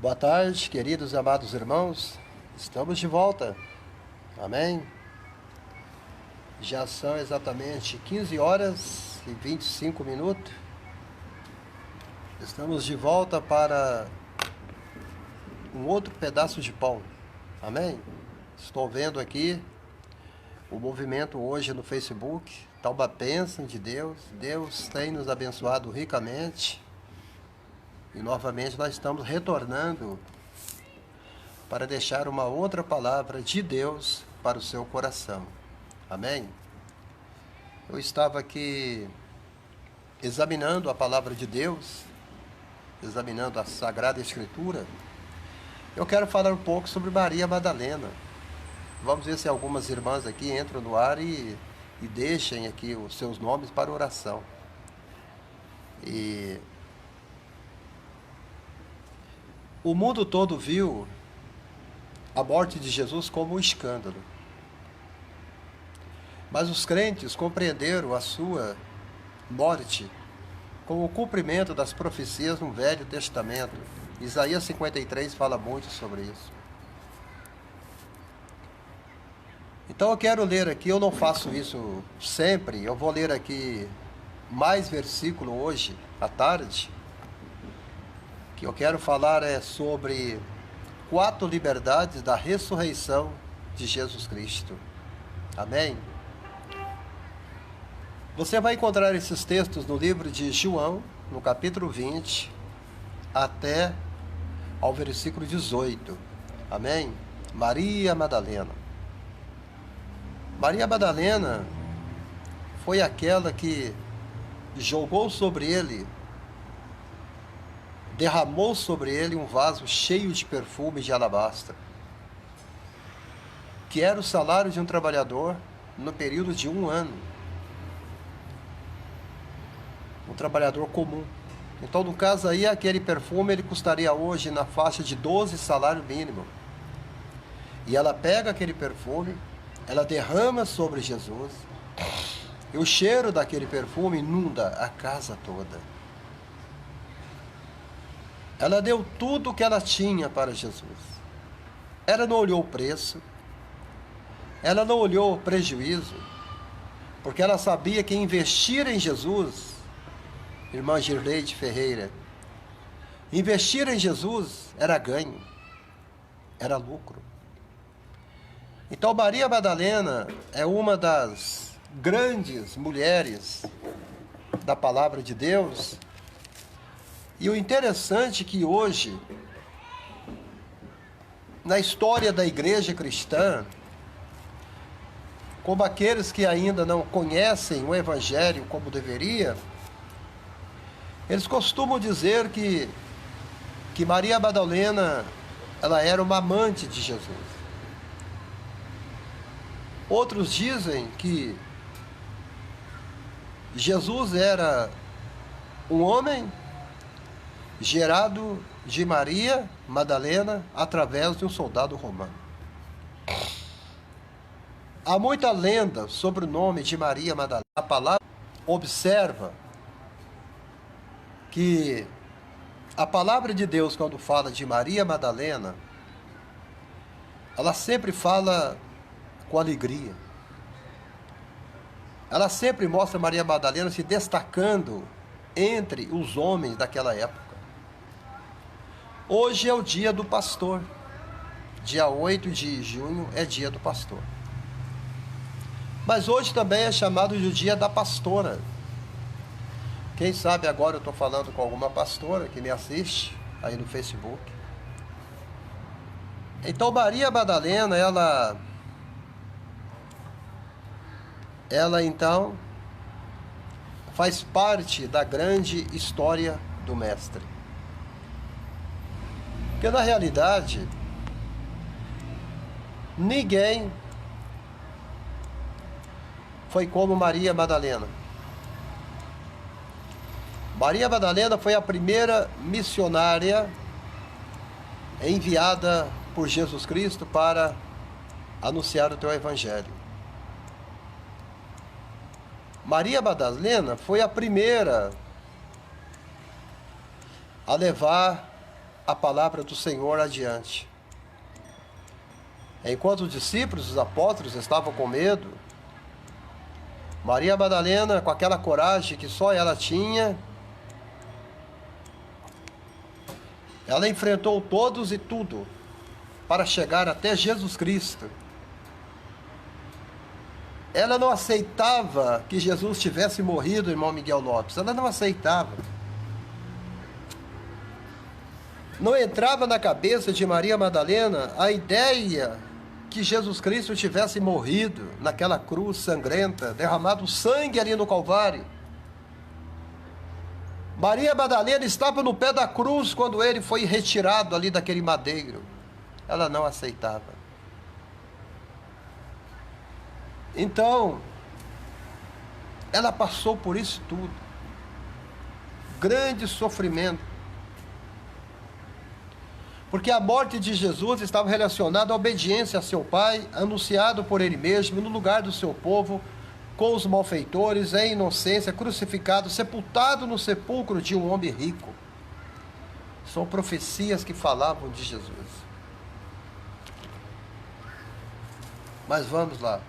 Boa tarde, queridos e amados irmãos. Estamos de volta. Amém? Já são exatamente 15 horas e 25 minutos. Estamos de volta para um outro pedaço de pão. Amém? Estou vendo aqui o movimento hoje no Facebook. Está uma bênção de Deus. Deus tem nos abençoado ricamente. E novamente nós estamos retornando para deixar uma outra palavra de Deus para o seu coração. Amém? Eu estava aqui examinando a palavra de Deus, examinando a Sagrada Escritura. Eu quero falar um pouco sobre Maria Madalena. Vamos ver se algumas irmãs aqui entram no ar e deixem aqui os seus nomes para oração. O mundo todo viu a morte de Jesus como um escândalo. Mas os crentes compreenderam a sua morte como o cumprimento das profecias no Velho Testamento. Isaías 53 fala muito sobre isso. Então eu quero ler aqui, eu não faço isso sempre, eu vou ler aqui mais versículo hoje à tarde. Que eu quero falar sobre 4 liberdades da ressurreição de Jesus Cristo. Amém? Você vai encontrar esses textos no livro de João, no capítulo 20, até ao versículo 18. Amém? Maria Madalena. Maria Madalena foi aquela que jogou sobre ele, derramou sobre ele um vaso cheio de perfume de alabastro, que era o salário de um trabalhador no período de 1 ano. Um trabalhador comum. Então, no caso aí, aquele perfume ele custaria hoje na faixa de 12 salário mínimo. E ela pega aquele perfume, ela derrama sobre Jesus, e o cheiro daquele perfume inunda a casa toda. Ela deu tudo o que ela tinha para Jesus. Ela não olhou o preço. Ela não olhou o prejuízo. Porque ela sabia que investir em Jesus, irmã Girleide Ferreira, investir em Jesus era ganho, era lucro. Então Maria Madalena é uma das grandes mulheres da palavra de Deus. E o interessante é que hoje, na história da igreja cristã, como aqueles que ainda não conhecem o Evangelho como deveria, eles costumam dizer que Maria Madalena ela era uma amante de Jesus. Outros dizem que Jesus era um homem gerado de Maria Madalena através de um soldado romano. Há muita lenda sobre o nome de Maria Madalena. A palavra observa que a palavra de Deus, quando fala de Maria Madalena, ela sempre fala com alegria. Ela sempre mostra Maria Madalena se destacando entre os homens daquela época. Hoje é o dia do pastor. Dia 8 de junho é dia do pastor. Mas hoje também é chamado de dia da pastora. Quem sabe agora eu estou falando com alguma pastora que me assiste aí no Facebook. Então Maria Madalena, ela então faz parte da grande história do Mestre. Porque na realidade, ninguém foi como Maria Madalena. Maria Madalena foi a primeira missionária enviada por Jesus Cristo para anunciar o teu Evangelho. Maria Madalena foi a primeira a levar a palavra do Senhor adiante. Enquanto os discípulos, os apóstolos estavam com medo, Maria Madalena, com aquela coragem que só ela tinha, ela enfrentou todos e tudo para chegar até Jesus Cristo. Ela não aceitava que Jesus tivesse morrido, irmão Miguel Lopes. Ela não aceitava. Não entrava na cabeça de Maria Madalena a ideia que Jesus Cristo tivesse morrido naquela cruz sangrenta, derramado sangue ali no Calvário. Maria Madalena estava no pé da cruz quando ele foi retirado ali daquele madeiro. Ela não aceitava. Então, ela passou por isso tudo. Grande sofrimento. Porque a morte de Jesus estava relacionada à obediência a seu Pai, anunciado por ele mesmo, no lugar do seu povo, com os malfeitores, em inocência, crucificado, sepultado no sepulcro de um homem rico. São profecias que falavam de Jesus. Mas vamos lá.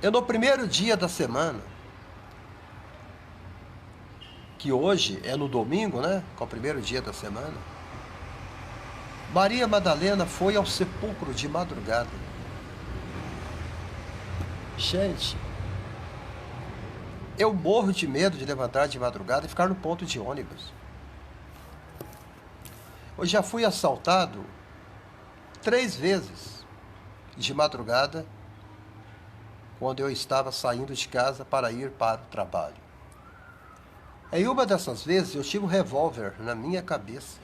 No primeiro dia da semana, que hoje é no domingo, né? Que é o primeiro dia da semana, Maria Madalena foi ao sepulcro de madrugada. Gente, eu morro de medo de levantar de madrugada e ficar no ponto de ônibus. Eu já fui assaltado 3 vezes de madrugada, quando eu estava saindo de casa para ir para o trabalho. Em uma dessas vezes eu tive um revólver na minha cabeça.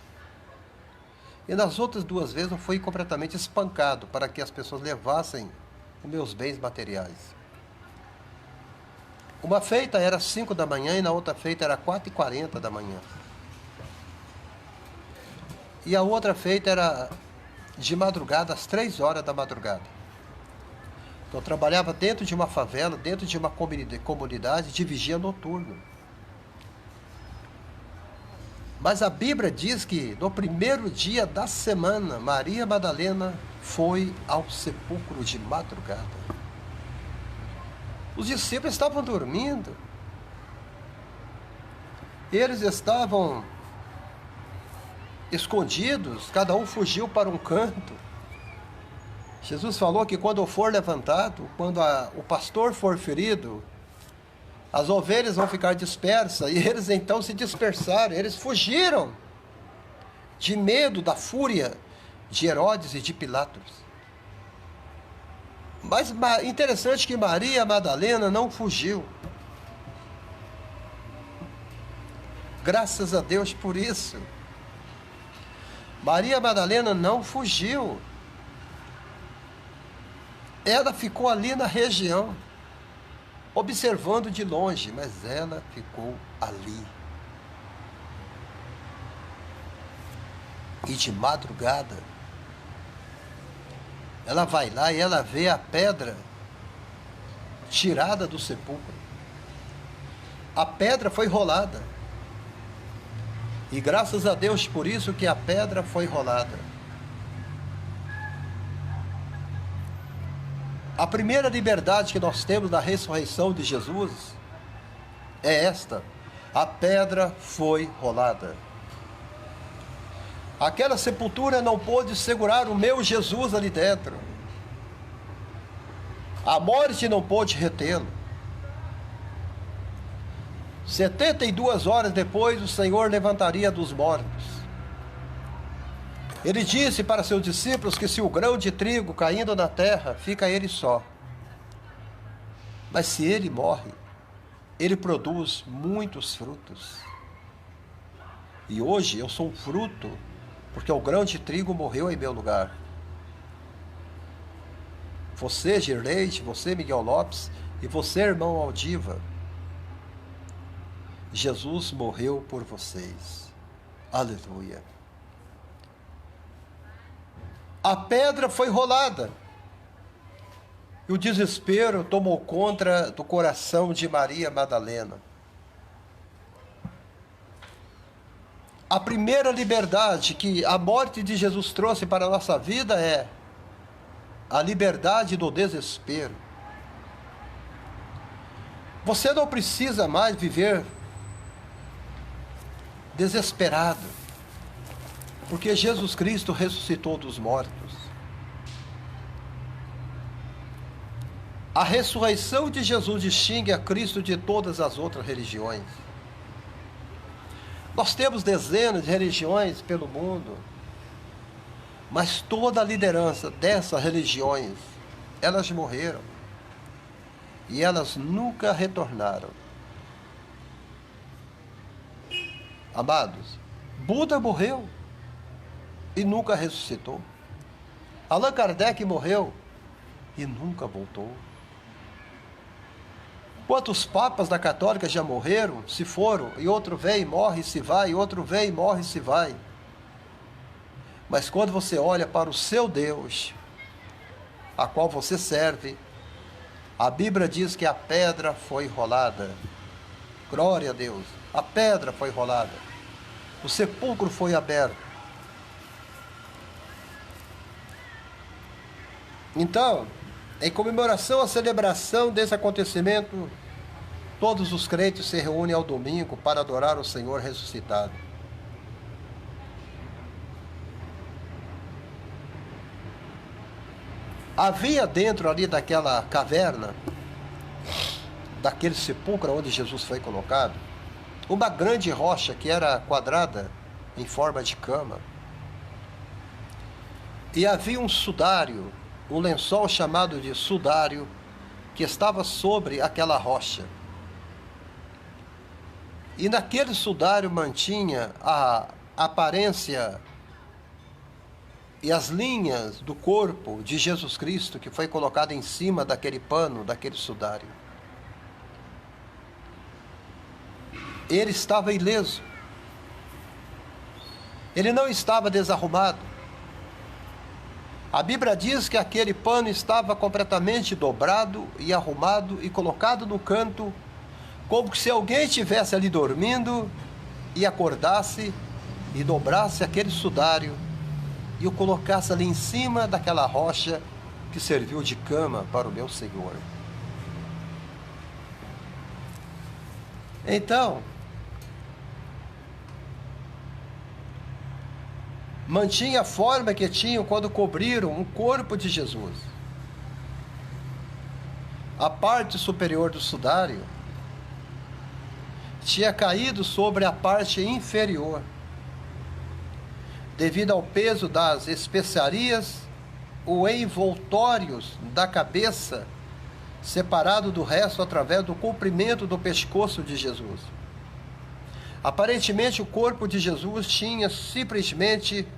E nas outras 2 vezes eu fui completamente espancado para que as pessoas levassem os meus bens materiais. Uma feita era 5 da manhã e na outra feita era 4h40 da manhã. E a outra feita era de madrugada, às 3 horas da madrugada. Eu trabalhava dentro de uma favela, dentro de uma comunidade de vigia noturno. Mas a Bíblia diz que no primeiro dia da semana, Maria Madalena foi ao sepulcro de madrugada. Os discípulos estavam dormindo. Eles estavam escondidos, cada um fugiu para um canto. Jesus falou que quando eu for levantado, quando o pastor for ferido, as ovelhas vão ficar dispersas, e eles então se dispersaram, eles fugiram de medo da fúria de Herodes e de Pilatos. Mas interessante que Maria Madalena não fugiu. Graças a Deus por isso. Maria Madalena não fugiu. Ela ficou ali na região, observando de longe, mas ela ficou ali. E de madrugada, ela vai lá e ela vê a pedra tirada do sepulcro. A pedra foi rolada. E graças a Deus por isso que a pedra foi rolada. A primeira liberdade que nós temos na ressurreição de Jesus é esta: a pedra foi rolada. Aquela sepultura não pôde segurar o meu Jesus ali dentro. A morte não pôde retê-lo. 72 horas depois, o Senhor levantaria dos mortos. Ele disse para seus discípulos que se o grão de trigo caindo na terra, fica ele só. Mas se ele morre, ele produz muitos frutos. E hoje eu sou um fruto, porque o grão de trigo morreu em meu lugar. Você, Girleide, você, Miguel Lopes, e você, irmão Aldiva, Jesus morreu por vocês. Aleluia. A pedra foi rolada. E o desespero tomou conta do coração de Maria Madalena. A primeira liberdade que a morte de Jesus trouxe para a nossa vida é a liberdade do desespero. Você não precisa mais viver desesperado, porque Jesus Cristo ressuscitou dos mortos. A ressurreição de Jesus distingue a Cristo de todas as outras religiões. Nós temos dezenas de religiões pelo mundo, mas toda a liderança dessas religiões, elas morreram e elas nunca retornaram. Amados, Buda morreu e nunca ressuscitou. Allan Kardec morreu e nunca voltou. Quantos papas da católica já morreram, se foram, e outro vem, morre e se vai, e outro vem, morre e se vai. Mas quando você olha para o seu Deus, a qual você serve, a Bíblia diz que a pedra foi rolada. Glória a Deus. A pedra foi rolada. O sepulcro foi aberto. Então, em comemoração à celebração desse acontecimento, todos os crentes se reúnem ao domingo para adorar o Senhor ressuscitado. Havia dentro ali daquela caverna, daquele sepulcro onde Jesus foi colocado, uma grande rocha que era quadrada em forma de cama. E havia um sudário, um lençol chamado de sudário, que estava sobre aquela rocha. E naquele sudário mantinha a aparência e as linhas do corpo de Jesus Cristo, que foi colocado em cima daquele pano, daquele sudário. Ele estava ileso. Ele não estava desarrumado. A Bíblia diz que aquele pano estava completamente dobrado e arrumado e colocado no canto, como se alguém estivesse ali dormindo e acordasse e dobrasse aquele sudário e o colocasse ali em cima daquela rocha que serviu de cama para o meu Senhor. Então, mantinha a forma que tinham quando cobriram o corpo de Jesus. A parte superior do sudário tinha caído sobre a parte inferior, devido ao peso das especiarias, ou envoltórios da cabeça, separado do resto através do comprimento do pescoço de Jesus. Aparentemente, o corpo de Jesus tinha simplesmente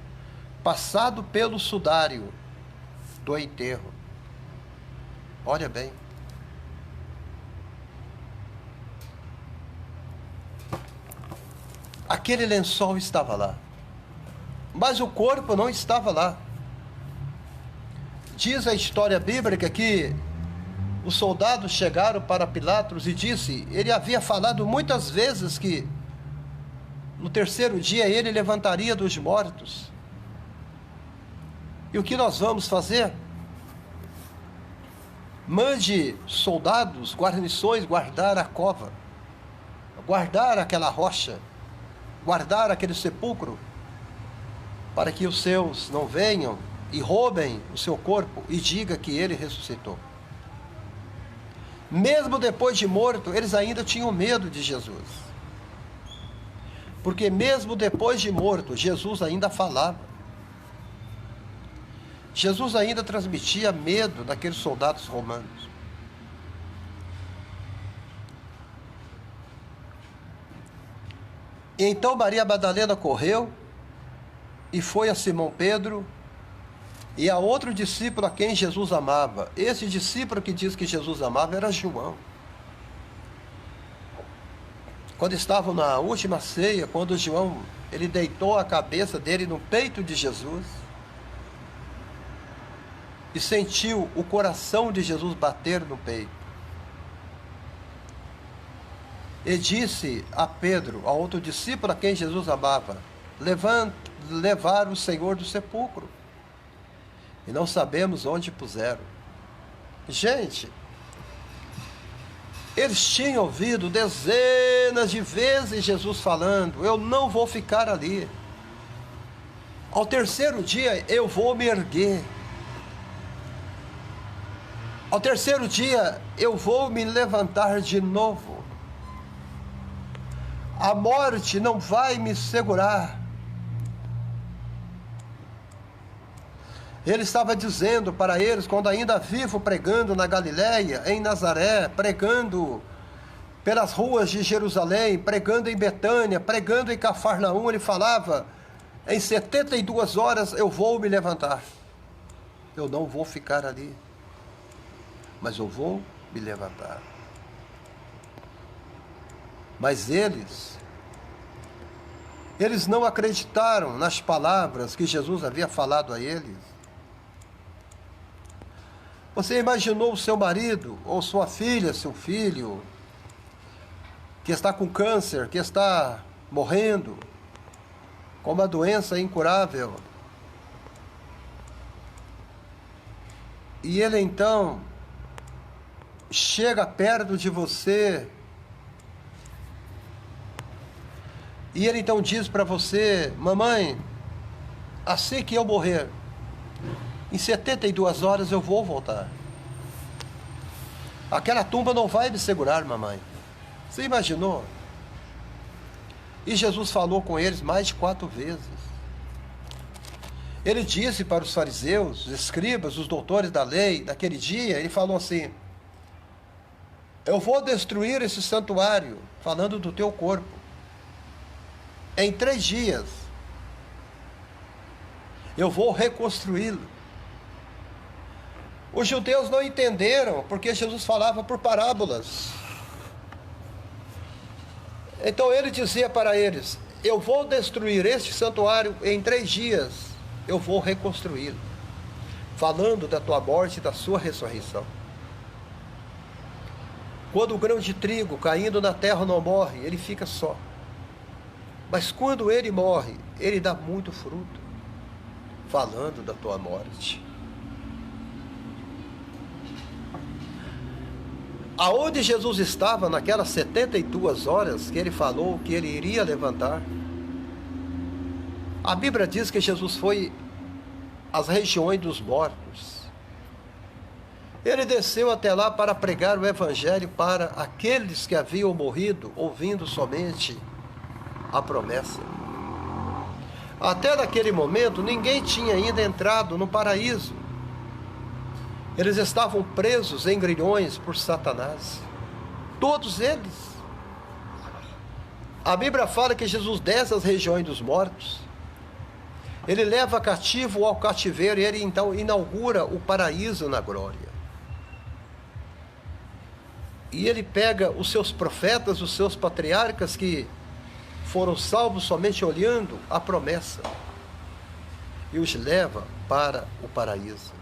passado pelo sudário do enterro. Olha bem. Aquele lençol estava lá, mas o corpo não estava lá. Diz a história bíblica que os soldados chegaram para Pilatos e disse, ele havia falado muitas vezes que no terceiro dia ele levantaria dos mortos. E o que nós vamos fazer? Mande soldados, guarnições guardar a cova, guardar aquela rocha, guardar aquele sepulcro, para que os seus não venham e roubem o seu corpo e diga que ele ressuscitou. Mesmo depois de morto, eles ainda tinham medo de Jesus. Porque mesmo depois de morto, Jesus ainda falava. Jesus ainda transmitia medo daqueles soldados romanos. E então Maria Madalena correu e foi a Simão Pedro e a outro discípulo a quem Jesus amava. Esse discípulo que diz que Jesus amava era João. Quando estavam na última ceia, quando João ele deitou a cabeça dele no peito de Jesus e sentiu o coração de Jesus bater no peito, e disse a Pedro, a outro discípulo a quem Jesus amava, levar o Senhor do sepulcro. E não sabemos onde puseram. Gente, eles tinham ouvido dezenas de vezes Jesus falando: eu não vou ficar ali. Ao terceiro dia eu vou me erguer. Ao terceiro dia eu vou me levantar de novo. A morte não vai me segurar. Ele estava dizendo para eles, quando ainda vivo, pregando na Galiléia, em Nazaré, pregando pelas ruas de Jerusalém, pregando em Betânia, pregando em Cafarnaum, ele falava: em 72 horas eu vou me levantar. Eu não vou ficar ali, mas eu vou me levantar. Mas eles não acreditaram nas palavras que Jesus havia falado a eles. Você imaginou o seu marido, ou sua filha, seu filho, que está com câncer, que está morrendo, com uma doença incurável, e ele então chega perto de você, e ele então diz para você: mamãe, assim que eu morrer, em 72 horas eu vou voltar. Aquela tumba não vai me segurar, mamãe. Você imaginou? E Jesus falou com eles mais de 4 vezes. Ele disse para os fariseus, os escribas, os doutores da lei, naquele dia, ele falou assim: eu vou destruir esse santuário, falando do teu corpo, em 3 dias. Eu vou reconstruí-lo. Os judeus não entenderam, porque Jesus falava por parábolas. Então ele dizia para eles: eu vou destruir este santuário em 3 dias, eu vou reconstruí-lo, falando da tua morte e da sua ressurreição. Quando o grão de trigo caindo na terra não morre, ele fica só. Mas quando ele morre, ele dá muito fruto, falando da tua morte. Aonde Jesus estava naquelas 72 horas que ele falou que ele iria levantar? A Bíblia diz que Jesus foi às regiões dos mortos. Ele desceu até lá para pregar o Evangelho para aqueles que haviam morrido, ouvindo somente a promessa. Até naquele momento, ninguém tinha ainda entrado no paraíso. Eles estavam presos em grilhões por Satanás. Todos eles. A Bíblia fala que Jesus desce às regiões dos mortos. Ele leva cativo ao cativeiro e ele então inaugura o paraíso na glória. E ele pega os seus profetas, os seus patriarcas que foram salvos somente olhando a promessa, e os leva para o paraíso.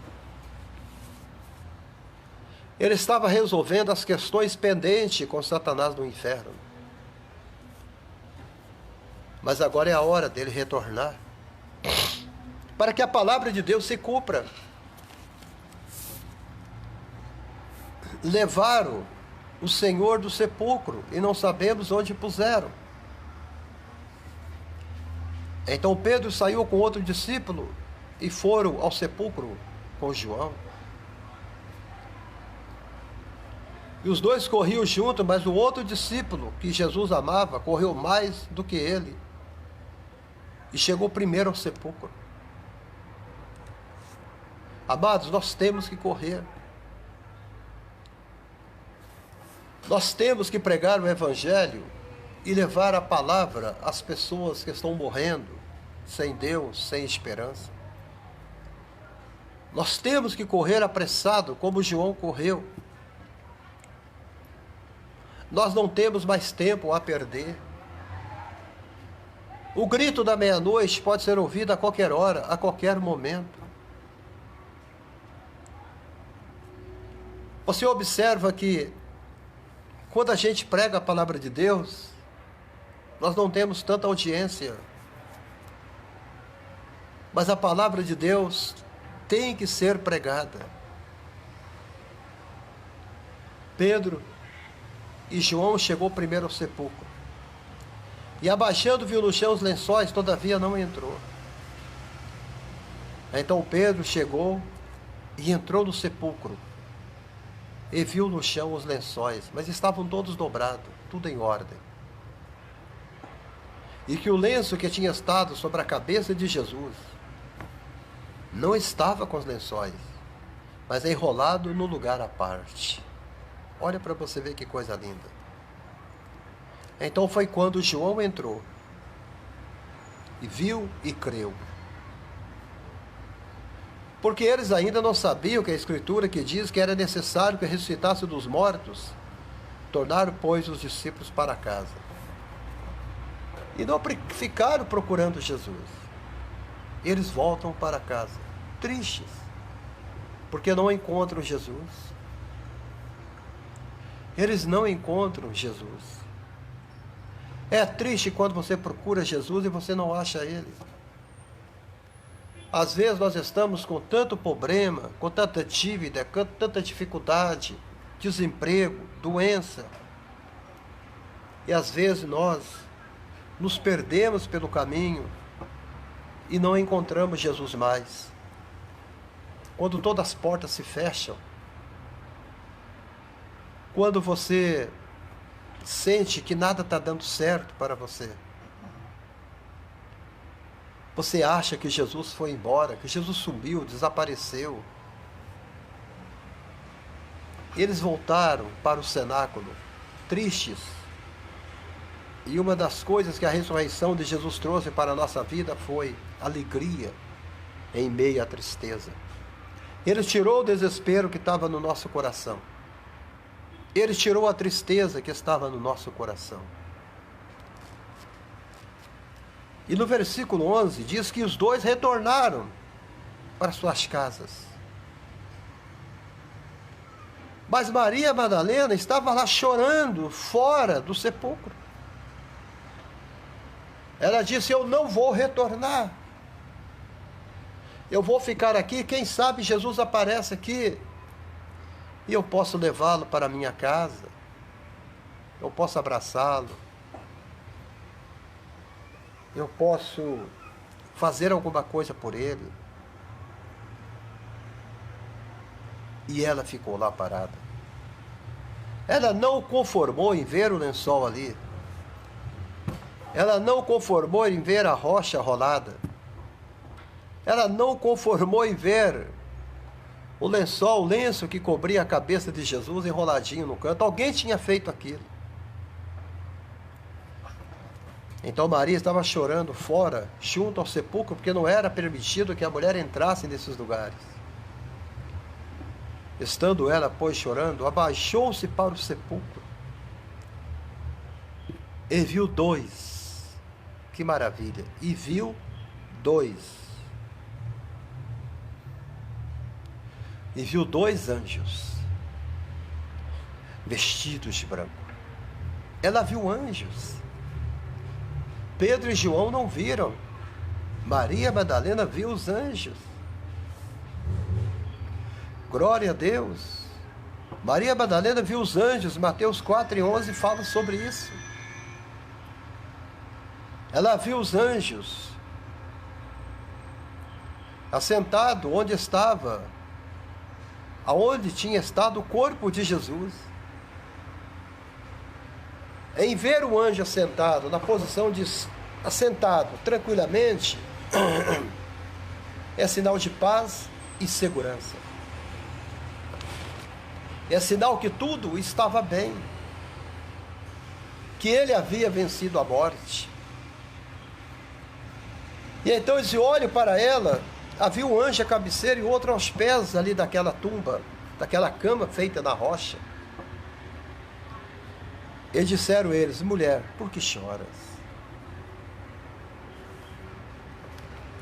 Ele estava resolvendo as questões pendentes com Satanás no inferno. Mas agora é a hora dele retornar, para que a palavra de Deus se cumpra. Levaram o Senhor do sepulcro e não sabemos onde puseram. Então Pedro saiu com outro discípulo e foram ao sepulcro com João. E os dois corriam juntos, mas o outro discípulo que Jesus amava correu mais do que ele e chegou primeiro ao sepulcro. Amados, nós temos que correr. Nós temos que pregar o Evangelho e levar a palavra às pessoas que estão morrendo, sem Deus, sem esperança. Nós temos que correr apressado, como João correu. Nós não temos mais tempo a perder. O grito da meia-noite pode ser ouvido a qualquer hora, a qualquer momento. Você observa que quando a gente prega a palavra de Deus, nós não temos tanta audiência. Mas a palavra de Deus tem que ser pregada. Pedro e João chegou primeiro ao sepulcro. E abaixando viu no chão os lençóis, todavia não entrou. Então Pedro chegou e entrou no sepulcro. E viu no chão os lençóis, mas estavam todos dobrados, tudo em ordem. E que o lenço que tinha estado sobre a cabeça de Jesus não estava com os lençóis, mas enrolado no lugar à parte. Olha para você ver que coisa linda. Então foi quando João entrou e viu e creu. Porque eles ainda não sabiam que a Escritura que diz que era necessário que ressuscitasse dos mortos, tornaram, pois, os discípulos para casa. E não ficaram procurando Jesus. Eles voltam para casa, tristes, porque não encontram Jesus. Eles não encontram Jesus. É triste quando você procura Jesus e você não acha Ele. Às vezes nós estamos com tanto problema, com tanta dívida, com tanta dificuldade, desemprego, doença. E às vezes nós nos perdemos pelo caminho e não encontramos Jesus mais. Quando todas as portas se fecham, quando você sente que nada está dando certo para você, você acha que Jesus foi embora, que Jesus sumiu, desapareceu. Eles voltaram para o cenáculo, tristes. E uma das coisas que a ressurreição de Jesus trouxe para a nossa vida foi alegria em meio à tristeza. Ele tirou o desespero que estava no nosso coração. Ele tirou a tristeza que estava no nosso coração. E no versículo 11 diz que os dois retornaram para suas casas. Mas Maria Madalena estava lá chorando fora do sepulcro. Ela disse: eu não vou retornar. Eu vou ficar aqui, quem sabe Jesus aparece aqui e eu posso levá-lo para a minha casa. Eu posso abraçá-lo. Eu posso fazer alguma coisa por ele. E ela ficou lá parada. Ela não conformou em ver o lençol ali. Ela não conformou em ver a rocha rolada. Ela não conformou em ver o lençol, o lenço que cobria a cabeça de Jesus enroladinho no canto. Alguém tinha feito aquilo. Então Maria estava chorando fora, junto ao sepulcro, porque não era permitido que a mulher entrasse nesses lugares. Estando ela, pois, chorando, abaixou-se para o sepulcro e viu dois. Que maravilha! E viu dois. E viu dois anjos, vestidos de branco. Ela viu anjos. Pedro e João não viram. Maria Madalena viu os anjos. Glória a Deus. Maria Madalena viu os anjos. Mateus 4:11 fala sobre isso. Ela viu os anjos assentado onde estava, aonde tinha estado o corpo de Jesus. Em ver o anjo assentado, na posição de assentado tranquilamente, é sinal de paz e segurança. É sinal que tudo estava bem, que ele havia vencido a morte. E então esse olho para ela, havia um anjo à cabeceira e outro aos pés ali daquela tumba, daquela cama feita na rocha. E disseram eles: mulher, por que choras?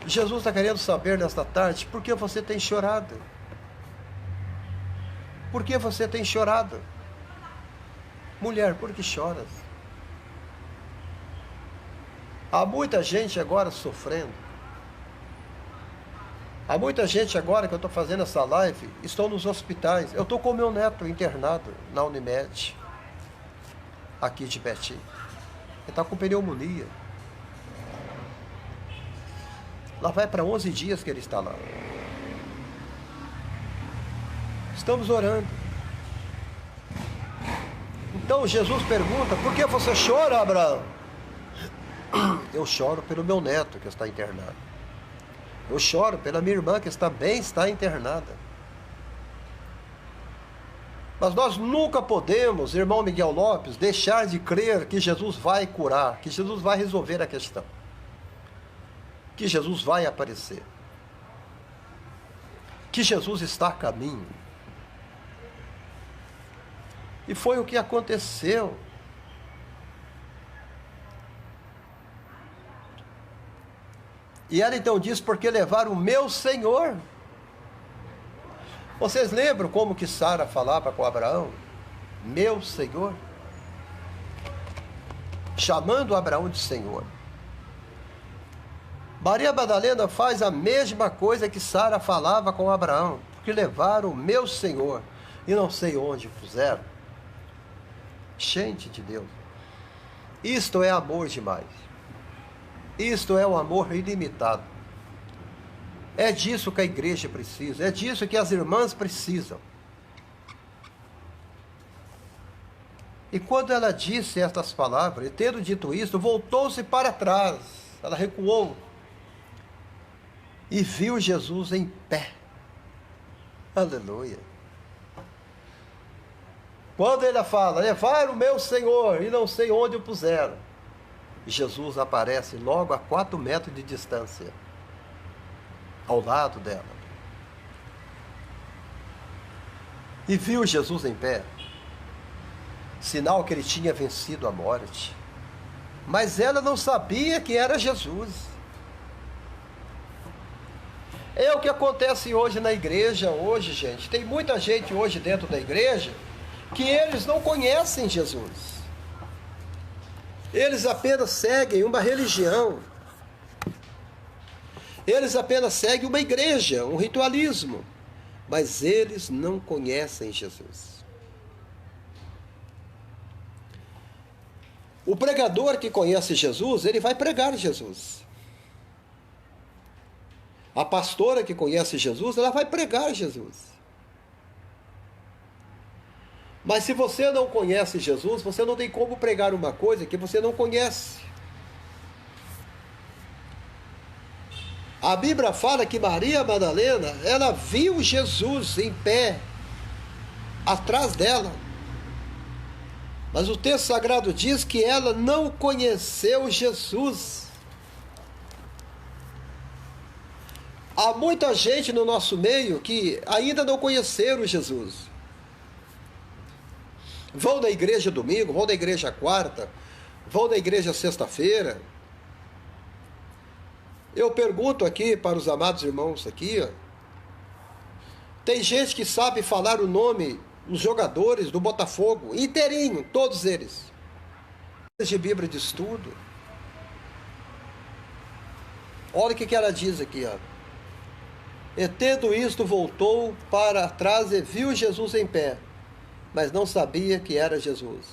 Jesus está querendo saber nesta tarde, por que você tem chorado? Por que você tem chorado? Mulher, por que choras? Há muita gente agora sofrendo. Há muita gente agora que eu estou fazendo essa live, estão nos hospitais. Eu estou com o meu neto internado na Unimed, aqui de Betim. Ele está com pneumonia. Lá vai para 11 dias que ele está lá. Estamos orando. Então Jesus pergunta, por que você chora, Abraão? Eu choro pelo meu neto que está internado. Eu choro pela minha irmã que também está internada. Mas nós nunca podemos, irmão Miguel Lopes, deixar de crer que Jesus vai curar, que Jesus vai resolver a questão, que Jesus vai aparecer, que Jesus está a caminho. E foi o que aconteceu. E ela então diz, porque levaram o meu Senhor. Vocês lembram como que Sara falava com Abraão? Meu Senhor. Chamando Abraão de Senhor. Maria Madalena faz a mesma coisa que Sara falava com Abraão. Porque levaram o meu Senhor e não sei onde puseram. Gente de Deus. Isto é amor demais. Isto é um amor ilimitado. É disso que a igreja precisa. É disso que as irmãs precisam. E quando ela disse estas palavras, e tendo dito isto, voltou-se para trás. Ela recuou. E viu Jesus em pé. Aleluia. Quando ele fala, levaram o meu Senhor e não sei onde o puseram. Jesus aparece logo a 4 metros de distância, ao lado dela. E viu Jesus em pé, sinal que ele tinha vencido a morte. Mas ela não sabia que era Jesus. É o que acontece hoje na igreja, hoje, gente. Tem muita gente hoje dentro da igreja que eles não conhecem Jesus. Eles apenas seguem uma religião. Eles apenas seguem uma igreja, um ritualismo. Mas eles não conhecem Jesus. O pregador que conhece Jesus, ele vai pregar Jesus. A pastora que conhece Jesus, ela vai pregar Jesus. Mas se você não conhece Jesus, você não tem como pregar uma coisa que você não conhece. A Bíblia fala que Maria Madalena, ela viu Jesus em pé, atrás dela. Mas o texto sagrado diz que ela não conheceu Jesus. Há muita gente no nosso meio que ainda não conheceram Jesus. Vão na igreja domingo, vão na igreja quarta, vão na igreja sexta-feira. Eu pergunto aqui para os amados irmãos aqui, ó, tem gente que sabe falar o nome dos jogadores do Botafogo, inteirinho, todos eles. De Bíblia de estudo. Olha o que ela diz aqui, ó. E tendo isto, voltou para trás e viu Jesus em pé, mas não sabia que era Jesus.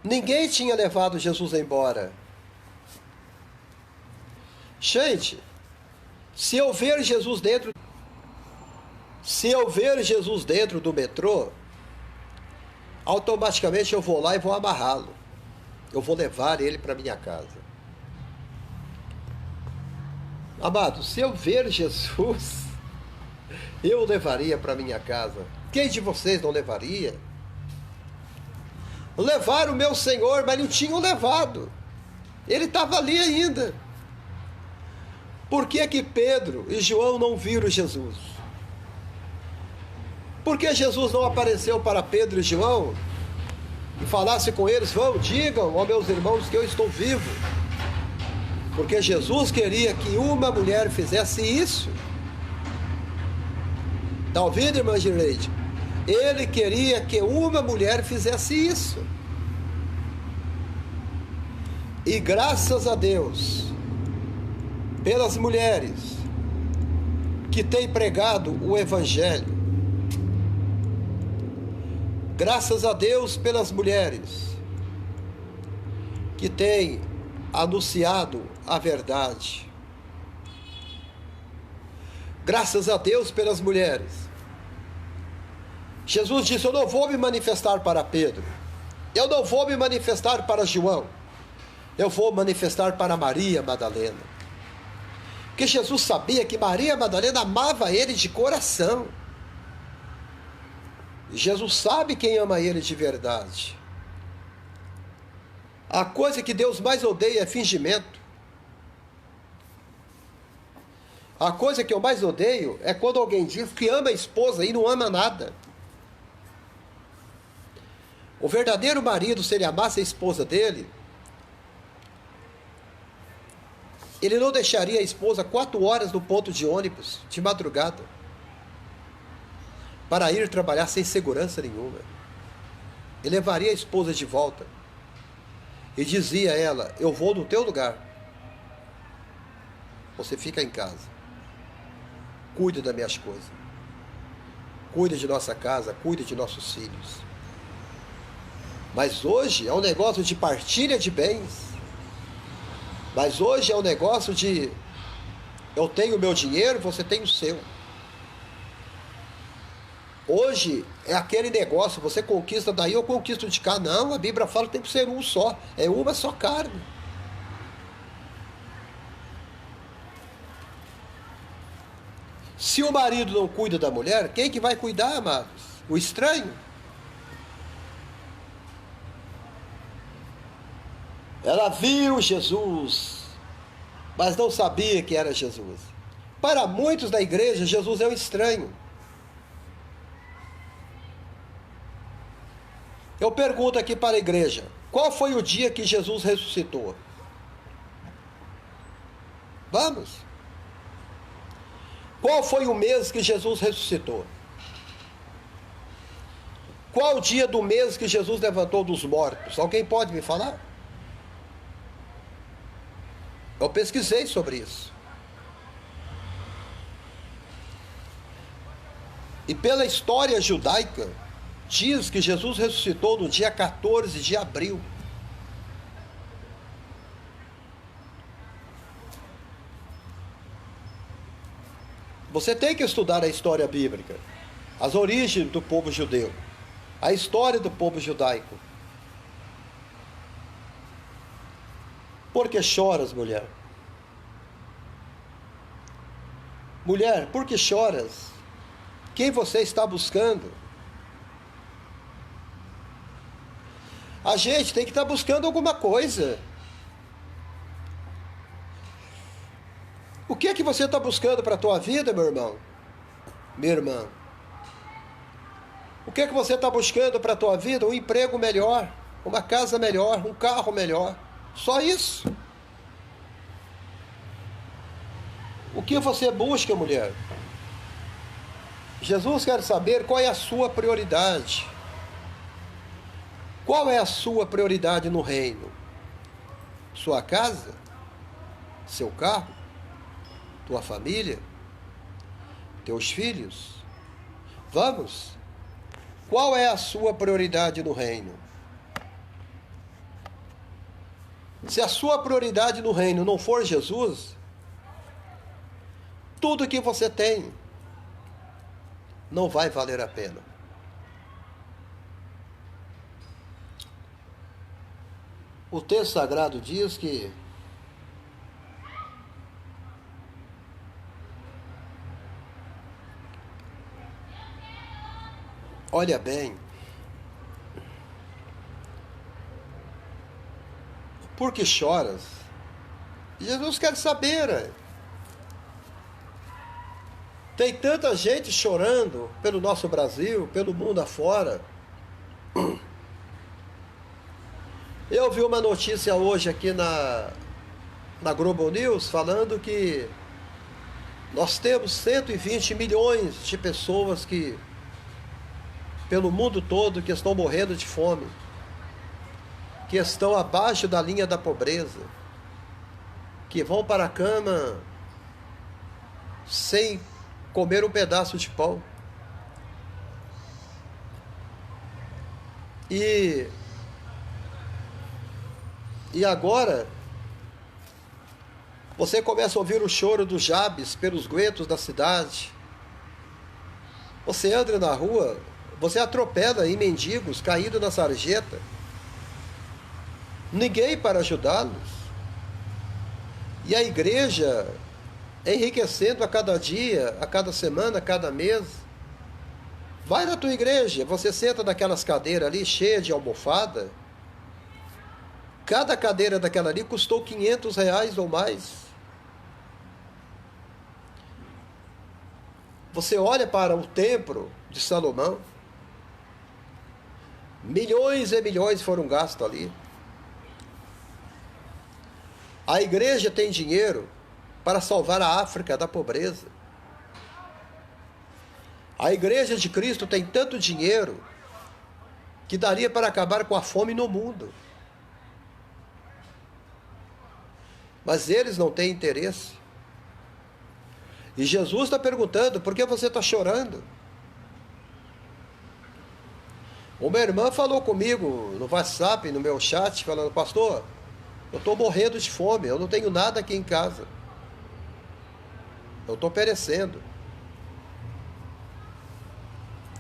Ninguém tinha levado Jesus embora. Gente, se eu ver Jesus dentro do metrô, automaticamente eu vou lá e vou amarrá-lo. Eu vou levar ele para minha casa. Amado, se eu ver Jesus, eu o levaria para minha casa. Quem de vocês não levaria? Levaram o meu Senhor, mas não tinham levado. Ele estava ali ainda. Por que que Pedro e João não viram Jesus? Por que Jesus não apareceu para Pedro e João e falasse com eles, vão, digam aos meus irmãos que eu estou vivo? Porque Jesus queria que uma mulher fizesse isso. Está ouvindo, irmã Gileide? Ele queria que uma mulher fizesse isso. E graças a Deus, pelas mulheres que tem pregado o Evangelho. Graças a Deus pelas mulheres que têm anunciado a verdade. Graças a Deus pelas mulheres. Jesus disse: eu não vou me manifestar para Pedro, eu não vou me manifestar para João, eu vou manifestar para Maria Madalena. Porque Jesus sabia que Maria Madalena amava ele de coração. E Jesus sabe quem ama ele de verdade. A coisa que Deus mais odeia é fingimento. A coisa que eu mais odeio é quando alguém diz que ama a esposa e não ama nada. O verdadeiro marido, se ele amasse a esposa dele, ele não deixaria a esposa 4 horas no ponto de ônibus, de madrugada, para ir trabalhar sem segurança nenhuma. Ele levaria a esposa de volta e dizia a ela: eu vou no teu lugar, você fica em casa, cuida das minhas coisas, cuida de nossa casa, cuida de nossos filhos. Mas hoje é um negócio de partilha de bens. Mas hoje é um negócio de eu tenho o meu dinheiro, você tem o seu. Hoje é aquele negócio, você conquista daí, eu conquisto de cá. Não, a Bíblia fala que tem que ser um só, é uma só carne. Se o marido não cuida da mulher, quem que vai cuidar, amados? O estranho? Ela viu Jesus, mas não sabia que era Jesus. Para muitos da igreja, Jesus é um estranho. Eu pergunto aqui para a igreja: qual foi o dia que Jesus ressuscitou? Vamos. Qual foi o mês que Jesus ressuscitou? Qual o dia do mês que Jesus levantou dos mortos? Alguém pode me falar? Eu pesquisei sobre isso. E pela história judaica, diz que Jesus ressuscitou no dia 14 de abril. Você tem que estudar a história bíblica, as origens do povo judeu, a história do povo judaico. Por que choras, mulher? Mulher, por que choras? Quem você está buscando? A gente tem que estar buscando alguma coisa. O que é que você está buscando para a tua vida, meu irmão? Minha irmã? O que é que você está buscando para a tua vida? Um emprego melhor, uma casa melhor, um carro melhor. Só isso. O que você busca, mulher? Jesus quer saber qual é a sua prioridade. Qual é a sua prioridade no reino? Sua casa? Seu carro? Tua família? Teus filhos? Vamos? Qual é a sua prioridade no reino? Se a sua prioridade no reino não for Jesus, tudo que você tem não vai valer a pena. O texto sagrado diz que olha bem, por que choras? Jesus quer saber. Tem tanta gente chorando pelo nosso Brasil, pelo mundo afora. Eu vi uma notícia hoje aqui na Globo News falando que nós temos 120 milhões de pessoas que, pelo mundo todo, que estão morrendo de fome, que estão abaixo da linha da pobreza, que vão para a cama sem comer um pedaço de pão. E agora, você começa a ouvir o choro dos Jabes pelos guetos da cidade. Você anda na rua, você atropela em mendigos caídos na sarjeta. Ninguém para ajudá-los. E a igreja enriquecendo a cada dia, a cada semana, a cada mês. Vai na tua igreja, você senta naquelas cadeiras ali cheias de almofada. Cada cadeira daquela ali custou R$ 500 ou mais. Você olha para o templo de Salomão, milhões e milhões foram gastos ali. A igreja tem dinheiro para salvar a África da pobreza. A igreja de Cristo tem tanto dinheiro que daria para acabar com a fome no mundo. Mas eles não têm interesse. E Jesus está perguntando, por que você está chorando? Uma irmã falou comigo no WhatsApp, no meu chat, falando, pastor, eu estou morrendo de fome, eu não tenho nada aqui em casa. Eu estou perecendo.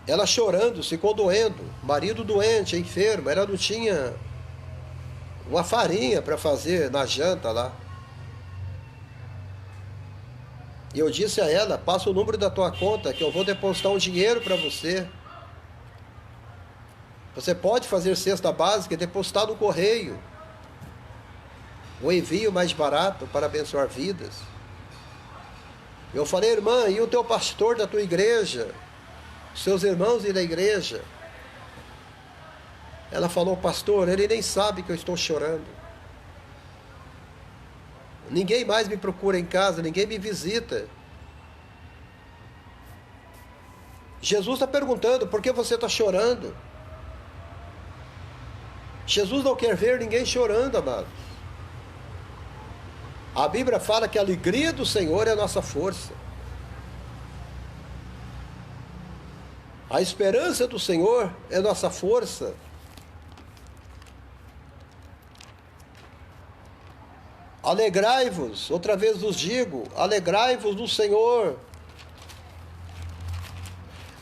Ela chorando, se condoendo, marido doente, enfermo, ela não tinha uma farinha para fazer na janta lá. E eu disse a ela, passa o número da tua conta, que eu vou depositar um dinheiro para você. Você pode fazer cesta básica e depositar no correio. O envio mais barato para abençoar vidas. Eu falei, irmã, e o teu pastor da tua igreja? Seus irmãos e da igreja? Ela falou, pastor, ele nem sabe que eu estou chorando. Ninguém mais me procura em casa, ninguém me visita. Jesus está perguntando, por que você está chorando? Jesus não quer ver ninguém chorando, amados. A Bíblia fala que a alegria do Senhor é a nossa força. A esperança do Senhor é a nossa força. Alegrai-vos, outra vez vos digo, alegrai-vos no Senhor.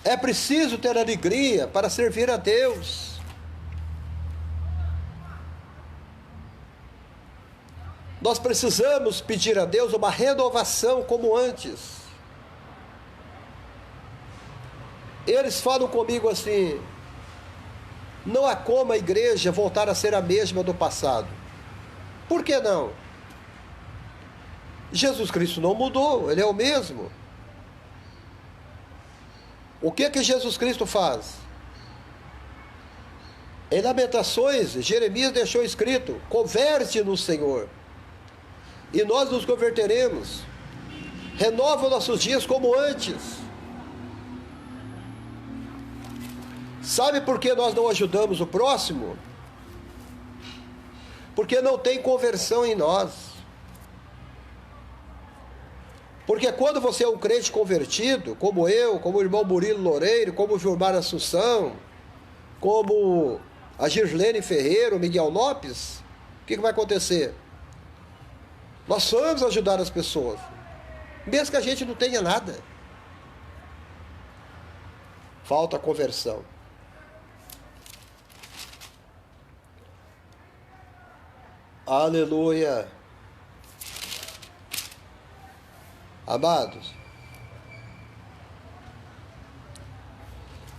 É preciso ter alegria para servir a Deus. Nós precisamos pedir a Deus uma renovação como antes. Eles falam comigo assim, não há como a igreja voltar a ser a mesma do passado. Por que não? Jesus Cristo não mudou, Ele é o mesmo. O que Jesus Cristo faz? Em Lamentações, Jeremias deixou escrito, converte no Senhor, e nós nos converteremos. Renova nossos dias como antes. Sabe por que nós não ajudamos o próximo? Porque não tem conversão em nós. Porque quando você é um crente convertido, como eu, como o irmão Murilo Loureiro, como o Gilmar Assunção, como a Gislene Ferreira, o Miguel Lopes, o que vai acontecer? Nós vamos ajudar as pessoas, mesmo que a gente não tenha nada. Falta conversão. Aleluia. Amados,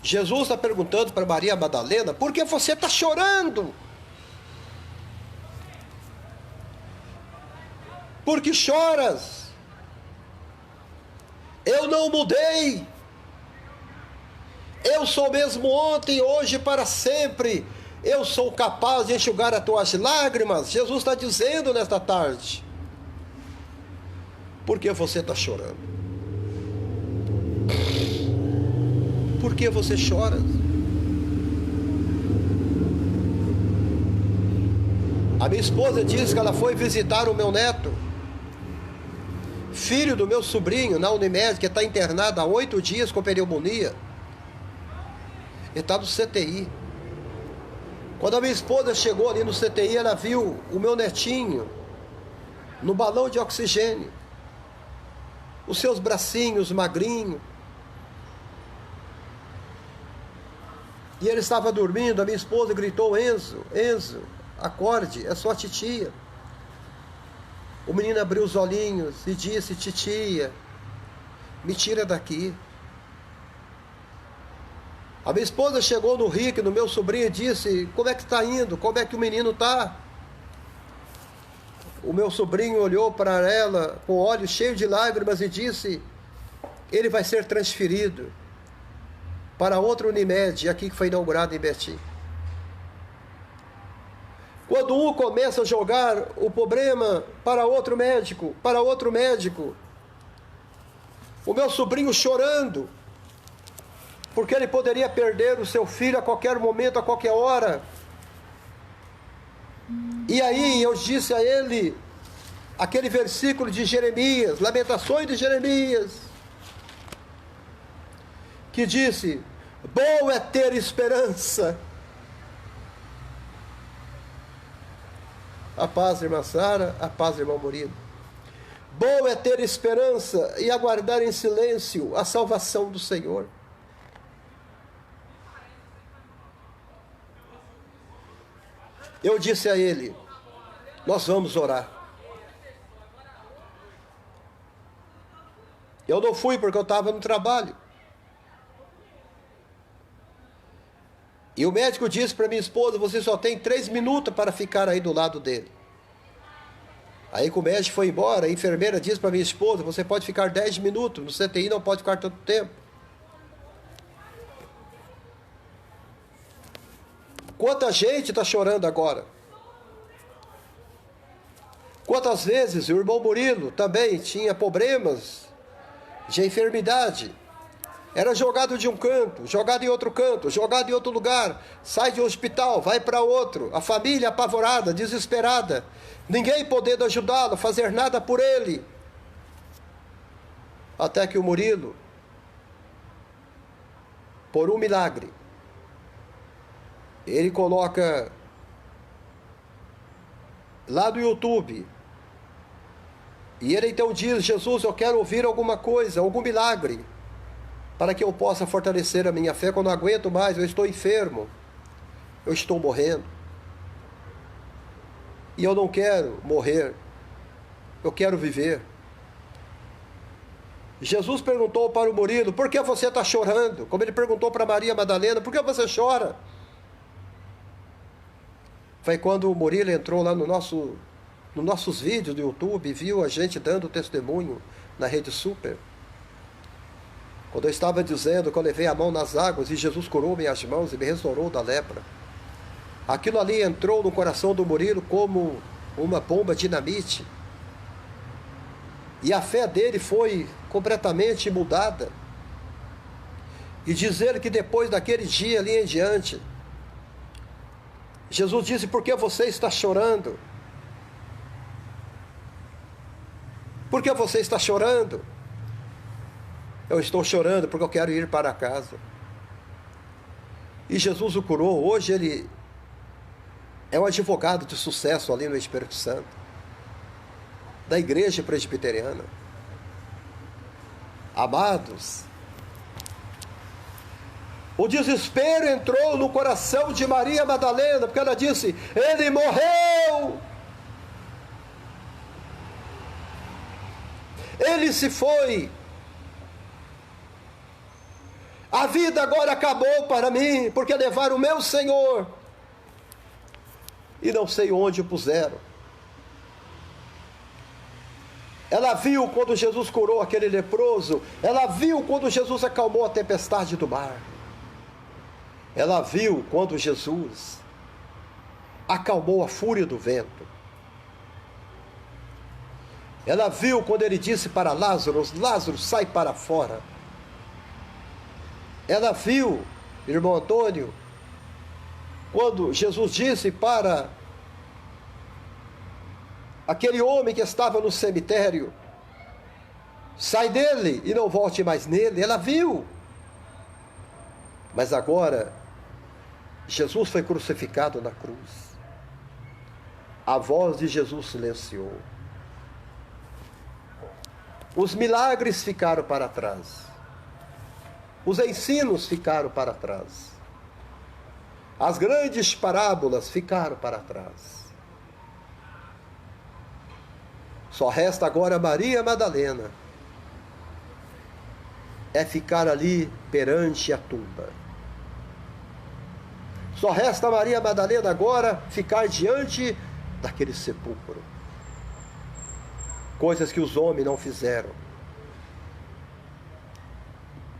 Jesus está perguntando para Maria Madalena, por que você está chorando? Por que choras? Eu não mudei. Eu sou mesmo ontem, hoje e para sempre. Eu sou capaz de enxugar as tuas lágrimas. Jesus está dizendo nesta tarde. Por que você está chorando? Por que você chora? A minha esposa diz que ela foi visitar o meu neto. filho do meu sobrinho na Unimed, que está internado há 8 dias com pneumonia. Ele está no CTI. Quando a minha esposa chegou ali no CTI, ela viu o meu netinho no balão de oxigênio. Os seus bracinhos magrinhos. E ele estava dormindo, a minha esposa gritou: Enzo, Enzo, acorde, é sua titia. O menino abriu os olhinhos e disse: titia, me tira daqui. A minha esposa chegou no Rick, no meu sobrinho, e disse: como é que está indo? Como é que o menino está? O meu sobrinho olhou para ela com olhos cheios de lágrimas e disse: ele vai ser transferido para outra Unimed, aqui que foi inaugurada em Betim. Quando um começa a jogar o problema para outro médico, o meu sobrinho chorando, porque ele poderia perder o seu filho a qualquer momento, a qualquer hora. E aí eu disse a ele aquele versículo de Jeremias, Lamentações de Jeremias, que disse: bom é ter esperança. A paz, irmã Sara, a paz, irmão Murilo. Bom é ter esperança e aguardar em silêncio a salvação do Senhor. Eu disse a ele: nós vamos orar. Eu não fui porque eu estava no trabalho. E o médico disse para minha esposa: você só tem 3 minutos para ficar aí do lado dele. Aí que o médico foi embora, a enfermeira disse para minha esposa: você pode ficar 10 minutos, no CTI não pode ficar tanto tempo. Quanta gente está chorando agora? Quantas vezes o irmão Murilo também tinha problemas de enfermidade? Era jogado de um canto, jogado em outro canto, jogado em outro lugar, sai de um hospital, vai para outro, a família apavorada, desesperada, ninguém podendo ajudá-lo, fazer nada por ele. Até que o Murilo, por um milagre, ele coloca lá no YouTube, e ele então diz: Jesus, eu quero ouvir alguma coisa, algum milagre, para que eu possa fortalecer a minha fé, quando eu não aguento mais, eu estou enfermo, eu estou morrendo, e eu não quero morrer, eu quero viver. Jesus perguntou para o Murilo: por que você está chorando? Como ele perguntou para Maria Madalena: por que você chora? Foi quando o Murilo entrou lá nos nossos vídeos do YouTube e viu a gente dando testemunho na Rede Super. Quando eu estava dizendo que eu levei a mão nas águas e Jesus curou minhas mãos e me restaurou da lepra. Aquilo ali entrou no coração do Murilo como uma bomba dinamite. E a fé dele foi completamente mudada. E dizer que depois daquele dia ali em diante, Jesus disse: por que você está chorando? Por que você está chorando? Eu estou chorando porque eu quero ir para casa. E Jesus o curou. Hoje ele é um advogado de sucesso ali no Espírito Santo, da igreja presbiteriana. Amados, o desespero entrou no coração de Maria Madalena, porque ela disse: ele morreu, ele se foi, a vida agora acabou para mim, porque levaram o meu Senhor e não sei onde o puseram. Ela viu quando Jesus curou aquele leproso, ela viu quando Jesus acalmou a tempestade do mar, ela viu quando Jesus acalmou a fúria do vento, ela viu quando ele disse para Lázaro: Lázaro, sai para fora. Ela viu, irmão Antônio, quando Jesus disse para aquele homem que estava no cemitério: sai dele e não volte mais nele. Ela viu. Mas agora, Jesus foi crucificado na cruz. A voz de Jesus silenciou. Os milagres ficaram para trás. Os ensinos ficaram para trás. As grandes parábolas ficaram para trás. Só resta agora Maria Madalena. É ficar ali perante a tumba. Só resta Maria Madalena agora ficar diante daquele sepulcro. Coisas que os homens não fizeram.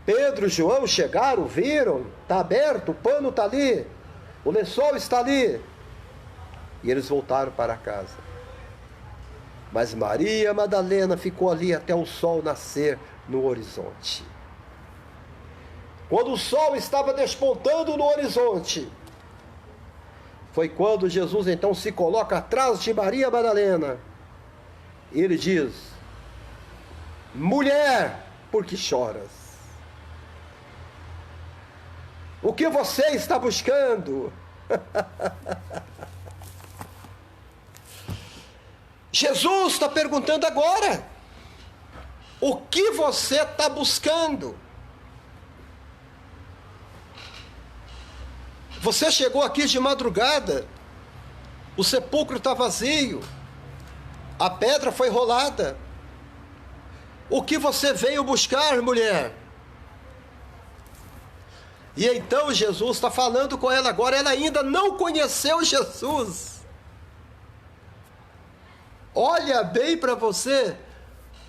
Pedro e João chegaram, viram, está aberto, o pano está ali, o lençol está ali. E eles voltaram para casa. Mas Maria Madalena ficou ali até o sol nascer no horizonte. Quando o sol estava despontando no horizonte, foi quando Jesus então se coloca atrás de Maria Madalena. E ele diz: mulher, por que choras? O que você está buscando? Jesus está perguntando agora: o que você está buscando? Você chegou aqui de madrugada, o sepulcro está vazio, a pedra foi rolada. O que você veio buscar, mulher? E então Jesus está falando com ela agora, ela ainda não conheceu Jesus. Olha bem para você,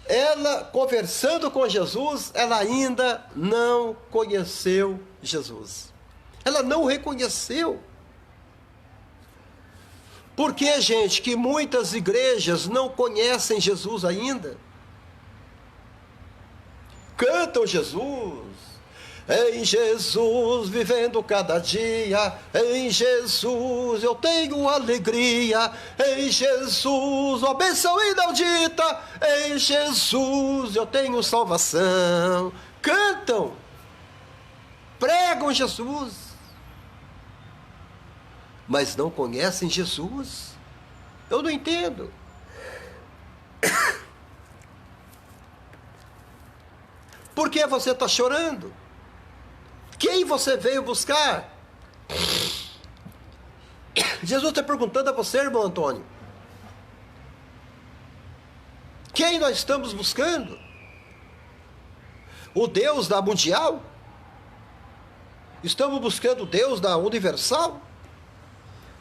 ela conversando com Jesus, ela ainda não conheceu Jesus. Ela não o reconheceu. Por que, gente, que muitas igrejas não conhecem Jesus ainda? Cantam Jesus, em Jesus vivendo cada dia, em Jesus eu tenho alegria, em Jesus, ó bênção inaudita, em Jesus eu tenho salvação. Cantam, pregam Jesus, mas não conhecem Jesus. Eu não entendo. Por que você está chorando? Quem você veio buscar? Jesus está perguntando a você, irmão Antônio. Quem nós estamos buscando? O Deus da mundial? Estamos buscando o Deus da universal?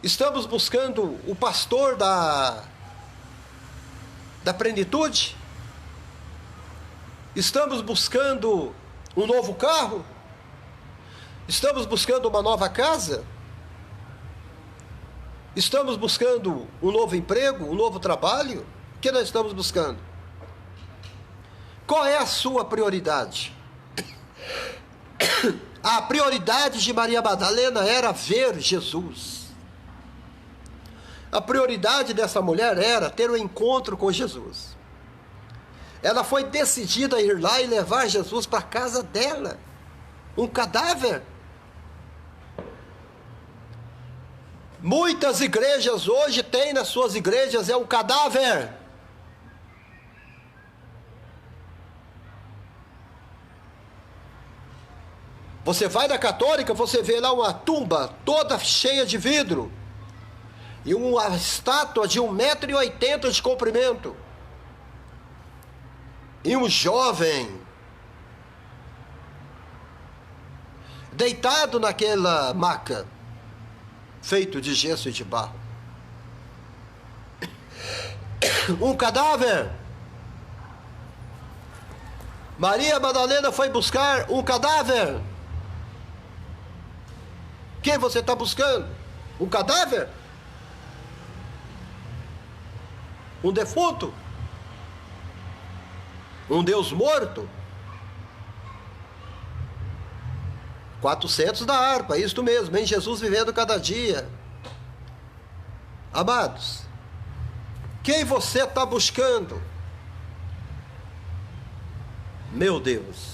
Estamos buscando o pastor da plenitude? Estamos buscando um novo carro? Estamos buscando uma nova casa? Estamos buscando um novo emprego, um novo trabalho? O que nós estamos buscando? Qual é a sua prioridade? A prioridade de Maria Madalena era ver Jesus. A prioridade dessa mulher era ter um encontro com Jesus. Ela foi decidida a ir lá e levar Jesus para a casa dela. Um cadáver. Muitas igrejas hoje têm nas suas igrejas um cadáver. Você vai na católica, você vê lá uma tumba toda cheia de vidro. E uma estátua de 1,80 m de comprimento. E um jovem deitado naquela maca, feito de gesso e de barro. Um cadáver. Maria Madalena foi buscar um cadáver. Quem você está buscando? Um cadáver? Um defunto? Um Deus morto? 400 da harpa, isto mesmo, em Jesus vivendo cada dia. Amados, quem você está buscando? Meu Deus.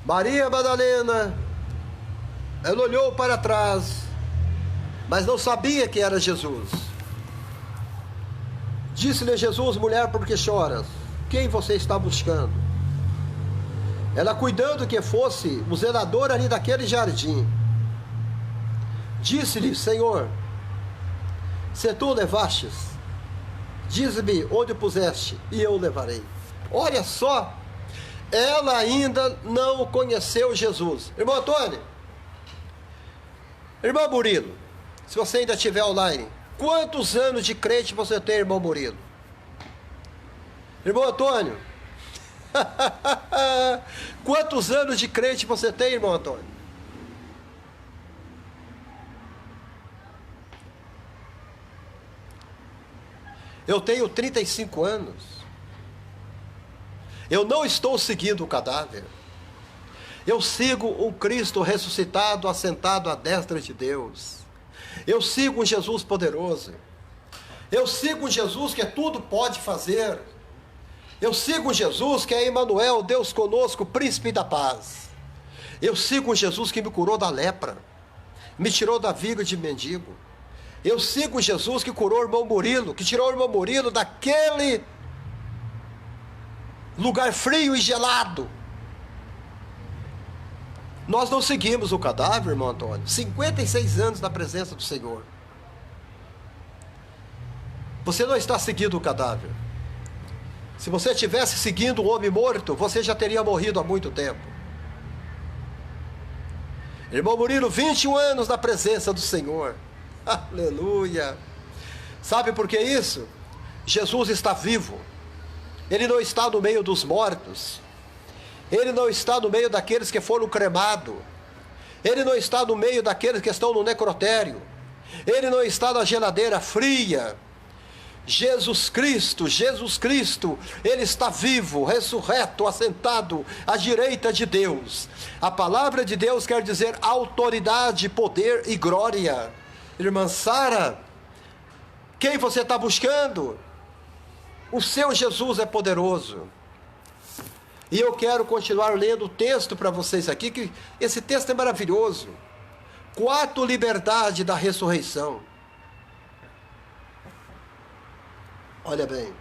Maria Madalena, ela olhou para trás, mas não sabia que era Jesus. Disse-lhe Jesus: mulher, por que choras? Quem você está buscando? Ela, cuidando que fosse o zelador ali daquele jardim, disse-lhe: Senhor, se tu o levastes, dize-me onde o puseste, e eu o levarei. Olha só, ela ainda não conheceu Jesus. Irmão Antônio, irmão Murilo, se você ainda estiver online, quantos anos de crente você tem, irmão Murilo? Irmão Antônio, quantos anos de crente você tem, irmão Antônio? Eu tenho 35 anos. Eu não estou seguindo o cadáver. Eu sigo um Cristo ressuscitado, assentado à destra de Deus. Eu sigo um Jesus poderoso. Eu sigo um Jesus que tudo pode fazer. Eu sigo um Jesus que é Emmanuel, Deus conosco, príncipe da paz. Eu sigo um Jesus que me curou da lepra, me tirou da viga de mendigo. Eu sigo um Jesus que curou o irmão Murilo, que tirou o irmão Murilo daquele lugar frio e gelado. Nós não seguimos o cadáver, irmão Antônio. 56 anos na presença do Senhor. Você não está seguindo o cadáver. Se você estivesse seguindo um homem morto, você já teria morrido há muito tempo. Irmão Murilo, 21 anos na presença do Senhor. Aleluia. Sabe por que isso? Jesus está vivo. Ele não está no meio dos mortos. Ele não está no meio daqueles que foram cremados. Ele não está no meio daqueles que estão no necrotério. Ele não está na geladeira fria. Jesus Cristo, Ele está vivo, ressurreto, assentado à direita de Deus. A palavra de Deus quer dizer autoridade, poder e glória. Irmã Sara, quem você está buscando? O seu Jesus é poderoso. E eu quero continuar lendo o texto para vocês aqui, que esse texto é maravilhoso. 4 liberdade da ressurreição. Olha bem.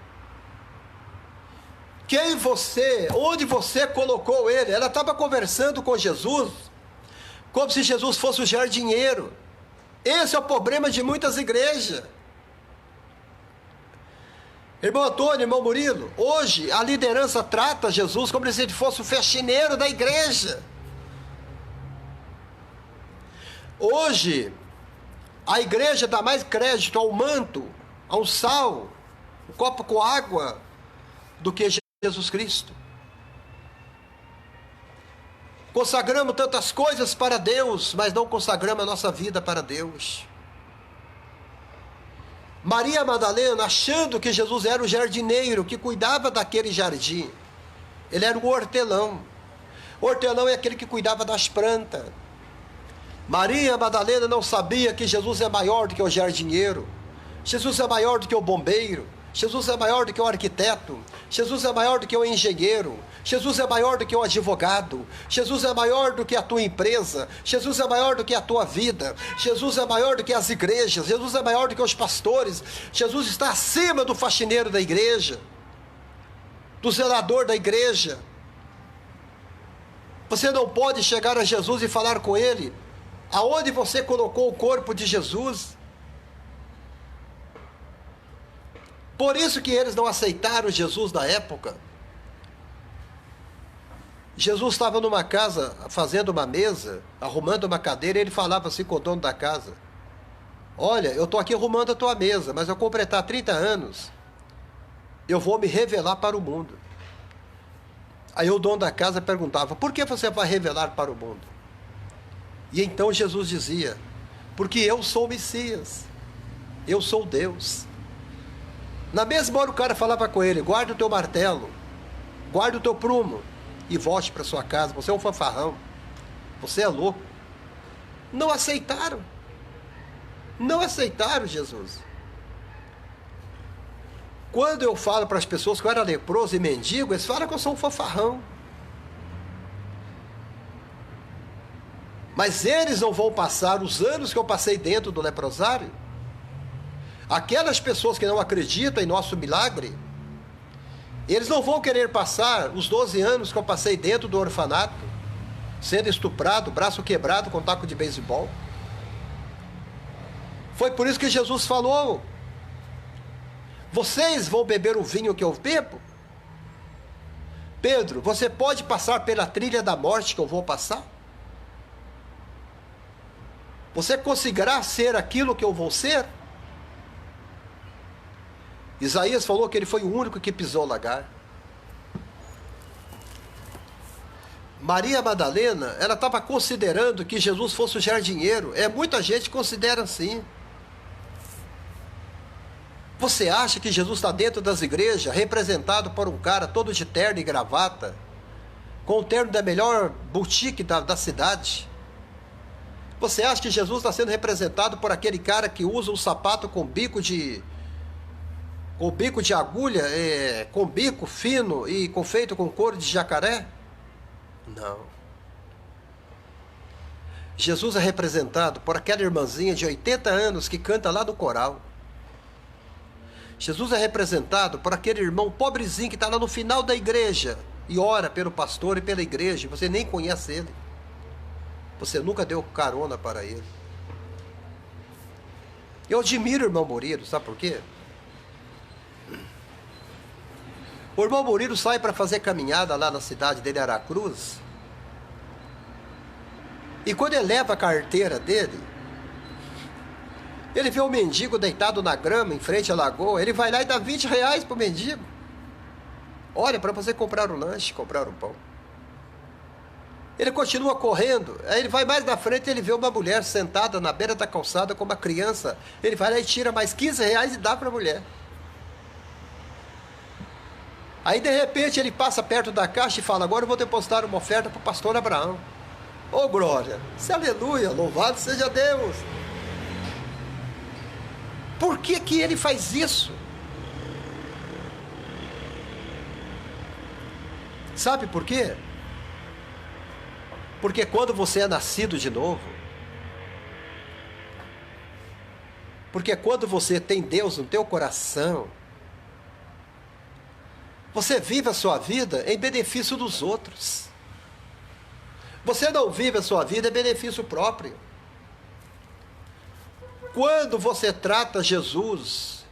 Onde você colocou ele? Ela estava conversando com Jesus, como se Jesus fosse o jardineiro. Esse é o problema de muitas igrejas. Irmão Antônio, irmão Murilo, hoje a liderança trata Jesus como se ele fosse o faxineiro da igreja. Hoje, a igreja dá mais crédito ao manto, ao sal, o copo com água, do que Jesus Cristo. Consagramos tantas coisas para Deus, mas não consagramos a nossa vida para Deus. Maria Madalena, achando que Jesus era o jardineiro que cuidava daquele jardim. Ele era o hortelão. O hortelão é aquele que cuidava das plantas. Maria Madalena não sabia que Jesus é maior do que o jardineiro. Jesus é maior do que o bombeiro. Jesus é maior do que o arquiteto. Jesus é maior do que o engenheiro. Jesus é maior do que o advogado. Jesus é maior do que a tua empresa. Jesus é maior do que a tua vida. Jesus é maior do que as igrejas. Jesus é maior do que os pastores. Jesus está acima do faxineiro da igreja, do zelador da igreja. Você não pode chegar a Jesus e falar com ele aonde você colocou o corpo de Jesus. Por isso que eles não aceitaram Jesus na época. Jesus estava numa casa, fazendo uma mesa, arrumando uma cadeira, e ele falava assim com o dono da casa: olha, eu estou aqui arrumando a tua mesa, mas eu completar 30 anos, eu vou me revelar para o mundo. Aí o dono da casa perguntava: por que você vai revelar para o mundo? E então Jesus dizia: porque eu sou o Messias, eu sou Deus. Na mesma hora o cara falava com ele: guarda o teu martelo, guarda o teu prumo e volte para sua casa, você é um fanfarrão, você é louco. Não aceitaram. Não aceitaram Jesus. Quando eu falo para as pessoas que eu era leproso e mendigo, eles falam que eu sou um fanfarrão. Mas eles não vão passar os anos que eu passei dentro do leprosário. Aquelas pessoas que não acreditam em nosso milagre, eles não vão querer passar os 12 anos que eu passei dentro do orfanato, sendo estuprado, braço quebrado com taco de beisebol. Foi por isso que Jesus falou: vocês vão beber o vinho que eu bebo? Pedro, você pode passar pela trilha da morte que eu vou passar? Você conseguirá ser aquilo que eu vou ser? Isaías falou que ele foi o único que pisou o lagar. Maria Madalena, ela estava considerando que Jesus fosse o jardineiro. Muita gente considera assim. Você acha que Jesus está dentro das igrejas, representado por um cara todo de terno e gravata, com o terno da melhor boutique da cidade? Você acha que Jesus está sendo representado por aquele cara que usa um sapato com bico de agulha, com bico fino e feito com couro de jacaré? Não. Jesus é representado por aquela irmãzinha de 80 anos que canta lá no coral. Jesus é representado por aquele irmão pobrezinho que está lá no final da igreja e ora pelo pastor e pela igreja. Você nem conhece ele. Você nunca deu carona para ele. Eu admiro o irmão Murilo, sabe por quê? O irmão Murilo sai para fazer caminhada lá na cidade dele, Aracruz. E quando ele leva a carteira dele, ele vê um mendigo deitado na grama em frente à lagoa. Ele vai lá e dá R$20 para o mendigo. Olha, para você comprar um lanche, comprar um pão. Ele continua correndo. Aí ele vai mais na frente e ele vê uma mulher sentada na beira da calçada com uma criança. Ele vai lá e tira mais R$15 e dá para a mulher. Aí de repente ele passa perto da caixa e fala: agora eu vou depositar uma oferta para o pastor Abraão. Oh glória, se aleluia, louvado seja Deus. Por que que ele faz isso? Sabe por quê? Porque quando você é nascido de novo, porque quando você tem Deus no teu coração, você vive a sua vida em benefício dos outros. Você não vive a sua vida em benefício próprio. Quando você trata Jesus,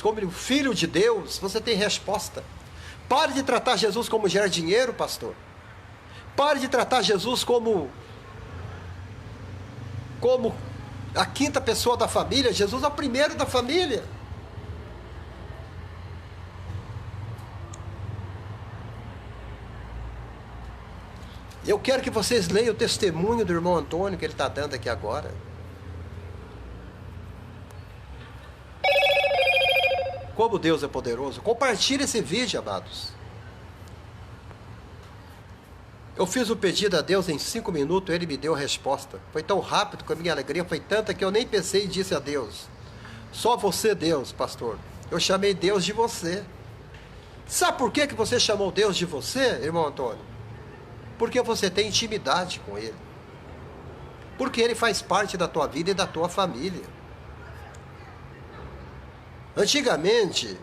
como o Filho de Deus, você tem resposta. Pare de tratar Jesus como jardineiro, pastor. Pare de tratar Jesus como a quinta pessoa da família. Jesus é o primeiro da família. Eu quero que vocês leiam o testemunho do irmão Antônio que ele está dando aqui agora. Como Deus é poderoso. Compartilhe esse vídeo, amados. Eu fiz o pedido a Deus em 5 minutos, Ele me deu a resposta. Foi tão rápido que a minha alegria foi tanta que eu nem pensei e disse a Deus: só você, Deus, pastor. Eu chamei Deus de você. Sabe por que você chamou Deus de você, irmão Antônio? Porque você tem intimidade com Ele. Porque Ele faz parte da tua vida e da tua família. Antigamente,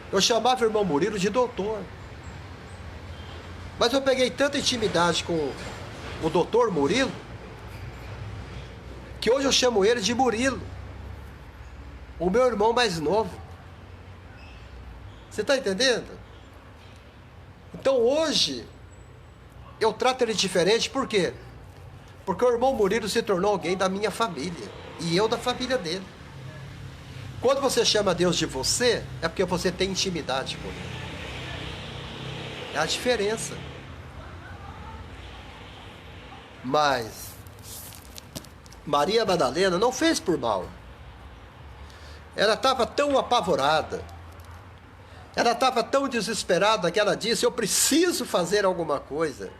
eu chamava o irmão Murilo de doutor. Mas eu peguei tanta intimidade com o doutor Murilo, que hoje eu chamo ele de Murilo, o meu irmão mais novo. Você está entendendo? Então hoje, eu trato ele diferente, por quê? Porque o irmão Murilo se tornou alguém da minha família, e eu da família dele. Quando você chama Deus de você, é porque você tem intimidade com Ele. É a diferença. Mas Maria Madalena não fez por mal. Ela estava tão apavorada, ela estava tão desesperada que ela disse: eu preciso fazer alguma coisa.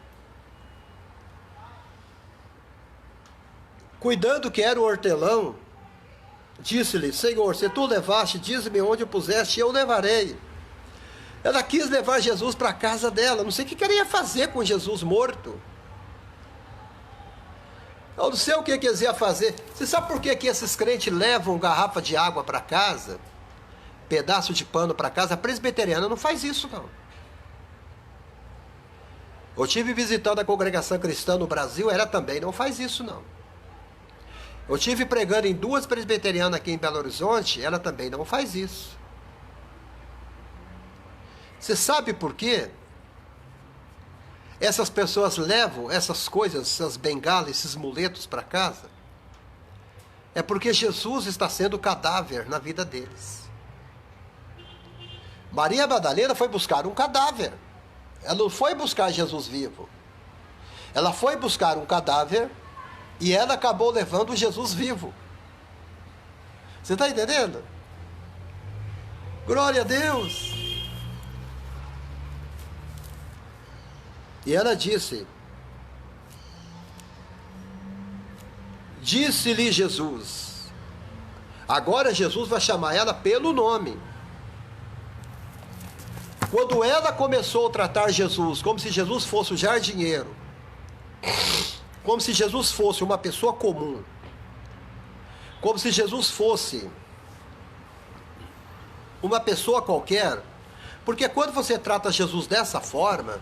cuidando que era o hortelão, disse-lhe: Senhor, se tu levaste, dize-me onde o puseste, e eu levarei. Ela quis levar Jesus para a casa dela. Não sei o que ela ia fazer com Jesus morto. Eu não sei o que eles iam fazer. Você sabe por que esses crentes levam garrafa de água para casa? Pedaço de pano para casa? A presbiteriana não faz isso, não. Eu tive visitando a congregação cristã no Brasil, ela também não faz isso, não. Eu tive pregando em 2 presbiterianas aqui em Belo Horizonte, ela também não faz isso. Você sabe por quê? Essas pessoas levam essas coisas, essas bengalas, esses muletos para casa? É porque Jesus está sendo cadáver na vida deles. Maria Madalena foi buscar um cadáver. Ela não foi buscar Jesus vivo. Ela foi buscar um cadáver e ela acabou levando Jesus vivo. Você está entendendo? Glória a Deus! E ela disse-lhe Jesus. Agora Jesus vai chamar ela pelo nome. Quando ela começou a tratar Jesus como se Jesus fosse o jardineiro, como se Jesus fosse uma pessoa comum, como se Jesus fosse uma pessoa qualquer, porque quando você trata Jesus dessa forma,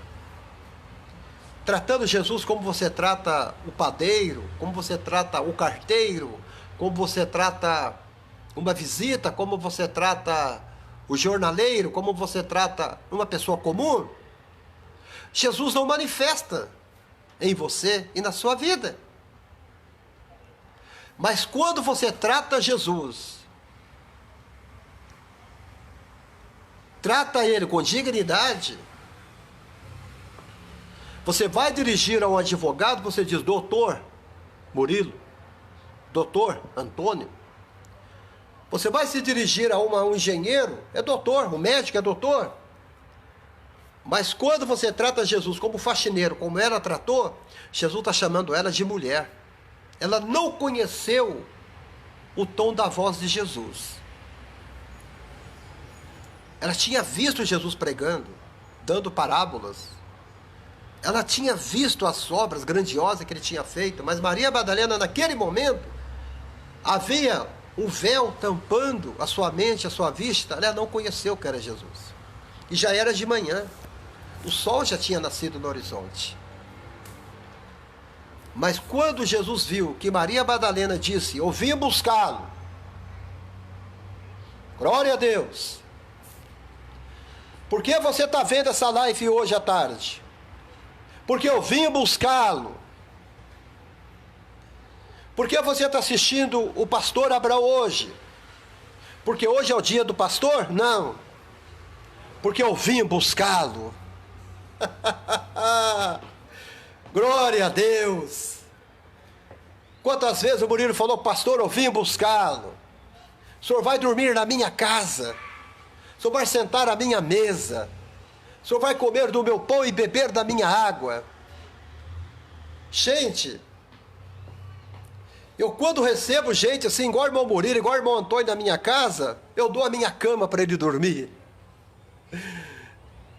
tratando Jesus como você trata o padeiro, como você trata o carteiro, como você trata uma visita, como você trata o jornaleiro, como você trata uma pessoa comum, Jesus não manifesta em você e na sua vida. Mas quando você trata Jesus, trata ele com dignidade, você vai dirigir a um advogado, você diz: doutor Murilo, doutor Antônio. Você vai se dirigir a um engenheiro, é doutor, o médico é doutor. Mas quando você trata Jesus como faxineiro, como ela tratou, Jesus está chamando ela de mulher. Ela não conheceu o tom da voz de Jesus. Ela tinha visto Jesus pregando, dando parábolas. Ela tinha visto as obras grandiosas que ele tinha feito, mas Maria Madalena, naquele momento, havia um véu tampando a sua mente, a sua vista. Ela não conheceu o que era Jesus. E já era de manhã. O sol já tinha nascido no horizonte. Mas quando Jesus viu que Maria Madalena disse: eu vim buscá-lo. Glória a Deus. Por que você está vendo essa live hoje à tarde? Porque eu vim buscá-lo. Por que você está assistindo o pastor Abraão hoje? Porque hoje é o dia do pastor? Não. Porque eu vim buscá-lo. Glória a Deus. Quantas vezes o Murilo falou: pastor, eu vim buscá-lo. O senhor vai dormir na minha casa. O senhor vai sentar à minha mesa. O senhor vai comer do meu pão e beber da minha água. Gente, eu quando recebo gente assim, igual o irmão Murilo, igual o irmão Antônio na minha casa, eu dou a minha cama para ele dormir.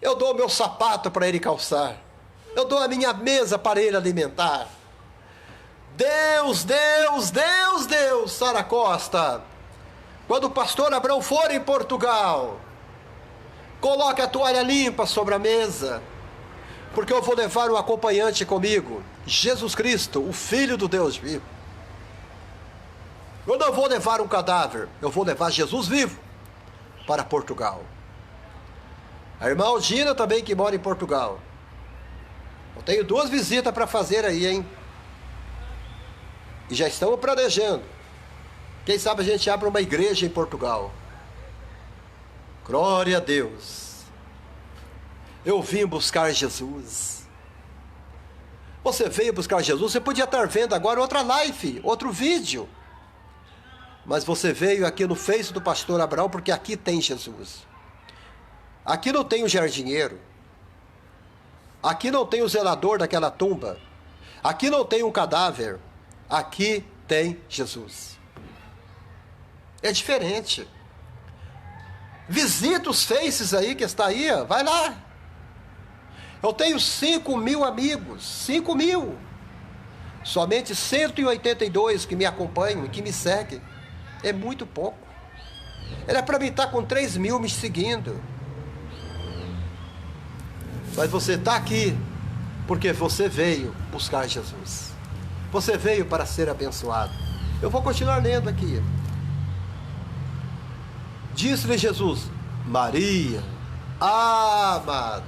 Eu dou o meu sapato para ele calçar. Eu dou a minha mesa para ele alimentar. Deus, Deus, Deus, Deus, Sara Costa. Quando o pastor Abraão for em Portugal, coloque a toalha limpa sobre a mesa, porque eu vou levar um acompanhante comigo, Jesus Cristo, o Filho do Deus vivo. Eu não vou levar um cadáver, eu vou levar Jesus vivo para Portugal. A irmã Aldina também, que mora em Portugal. Eu tenho 2 visitas para fazer aí, hein? E já estamos planejando. Quem sabe a gente abre uma igreja em Portugal. Glória a Deus. Eu vim buscar Jesus. Você veio buscar Jesus, você podia estar vendo agora outra live, outro vídeo. Mas você veio aqui no Face do pastor Abraão, porque aqui tem Jesus. Aqui não tem o jardineiro. Aqui não tem o zelador daquela tumba. Aqui não tem um cadáver. Aqui tem Jesus. É diferente. Visita os Faces aí, que está aí, ó. Vai lá. Eu tenho 5.000 amigos, 5.000. Somente 182 que me acompanham e que me seguem. É muito pouco. Era para mim estar com 3.000 me seguindo. Mas você está aqui porque você veio buscar Jesus. Você veio para ser abençoado. Eu vou continuar lendo aqui. Disse-lhe Jesus: Maria. Amados.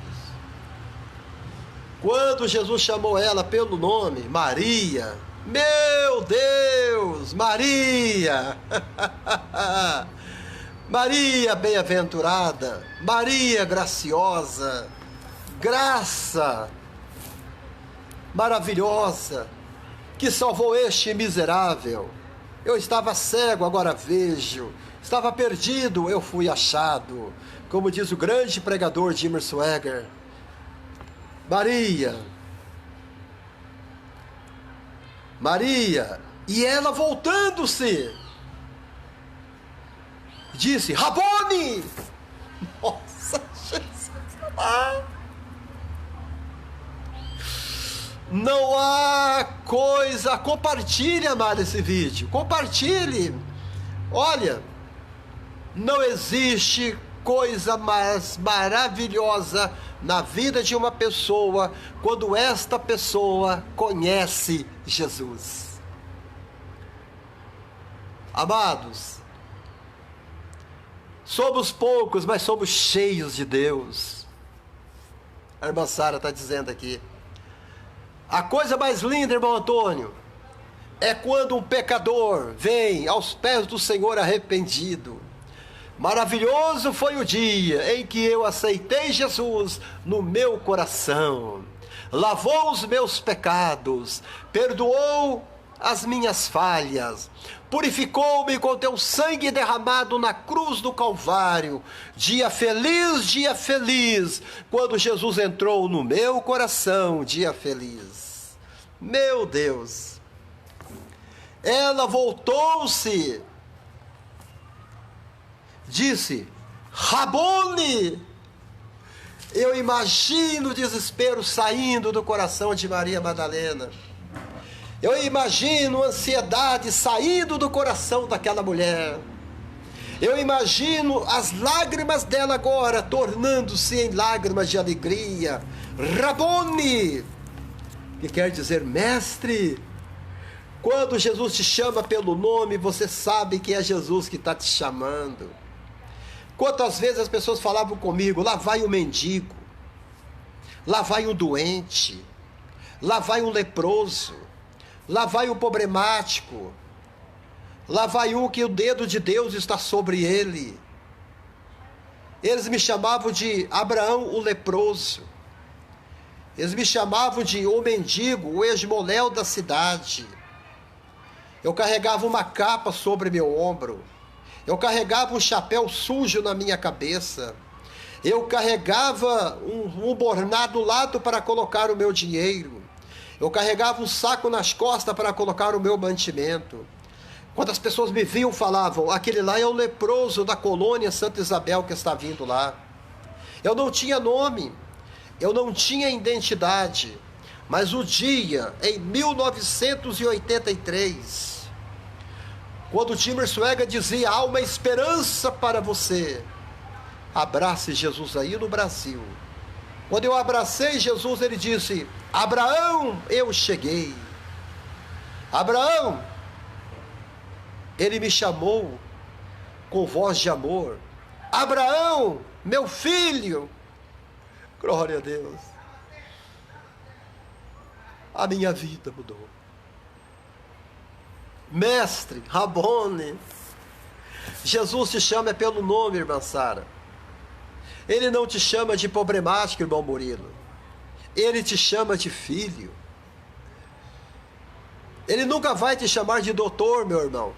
Quando Jesus chamou ela pelo nome, Maria, meu Deus, Maria, Maria bem-aventurada, Maria graciosa, graça maravilhosa, que salvou este miserável. Eu estava cego, agora vejo. Estava perdido, eu fui achado. Como diz o grande pregador Jimmy Swaggart. Maria. Maria. E ela voltando-se, disse: Rabone! Nossa, Jesus. Não há coisa. Compartilhe, amado, esse vídeo. Compartilhe. Olha, não existe coisa mais maravilhosa na vida de uma pessoa quando esta pessoa conhece Jesus. Amados, somos poucos, mas somos cheios de Deus. A irmã Sara está dizendo aqui. A coisa mais linda, irmão Antônio, é quando um pecador vem aos pés do Senhor arrependido. Maravilhoso foi o dia em que eu aceitei Jesus no meu coração. Lavou os meus pecados, perdoou as minhas falhas, purificou-me com teu sangue derramado na cruz do Calvário. Dia feliz, quando Jesus entrou no meu coração, dia feliz. Meu Deus! Ela voltou-se, disse: Rabone! Eu imagino o desespero saindo do coração de Maria Madalena. Eu imagino a ansiedade saindo do coração daquela mulher. Eu imagino as lágrimas dela agora tornando-se em lágrimas de alegria. Rabone! Que quer dizer mestre. Quando Jesus te chama pelo nome, você sabe que é Jesus que está te chamando. Quantas vezes as pessoas falavam comigo: lá vai um mendigo, lá vai um doente, lá vai um leproso, lá vai um problemático, lá vai um que o dedo de Deus está sobre ele. Eles me chamavam de Abraão o leproso. Eles me chamavam de o mendigo, o esmoléu da cidade. Eu carregava uma capa sobre meu ombro. Eu carregava um chapéu sujo na minha cabeça. Eu carregava um bornado do lado para colocar o meu dinheiro. Eu carregava um saco nas costas para colocar o meu mantimento. Quando as pessoas me viam, falavam: aquele lá é o leproso da colônia Santa Isabel que está vindo lá. Eu não tinha nome, eu não tinha identidade. Mas o dia, em 1983, quando o Jimmy Swaggart dizia: há uma esperança para você, abrace Jesus aí no Brasil. Quando eu abracei Jesus, ele disse: Abraão, eu cheguei. Abraão, ele me chamou com voz de amor: Abraão, meu filho. Glória a Deus. A minha vida mudou. Mestre, Rabone. Jesus te chama pelo nome, irmã Sara. Ele não te chama de problemático, irmão Murilo. Ele te chama de filho. Ele nunca vai te chamar de doutor, meu irmão,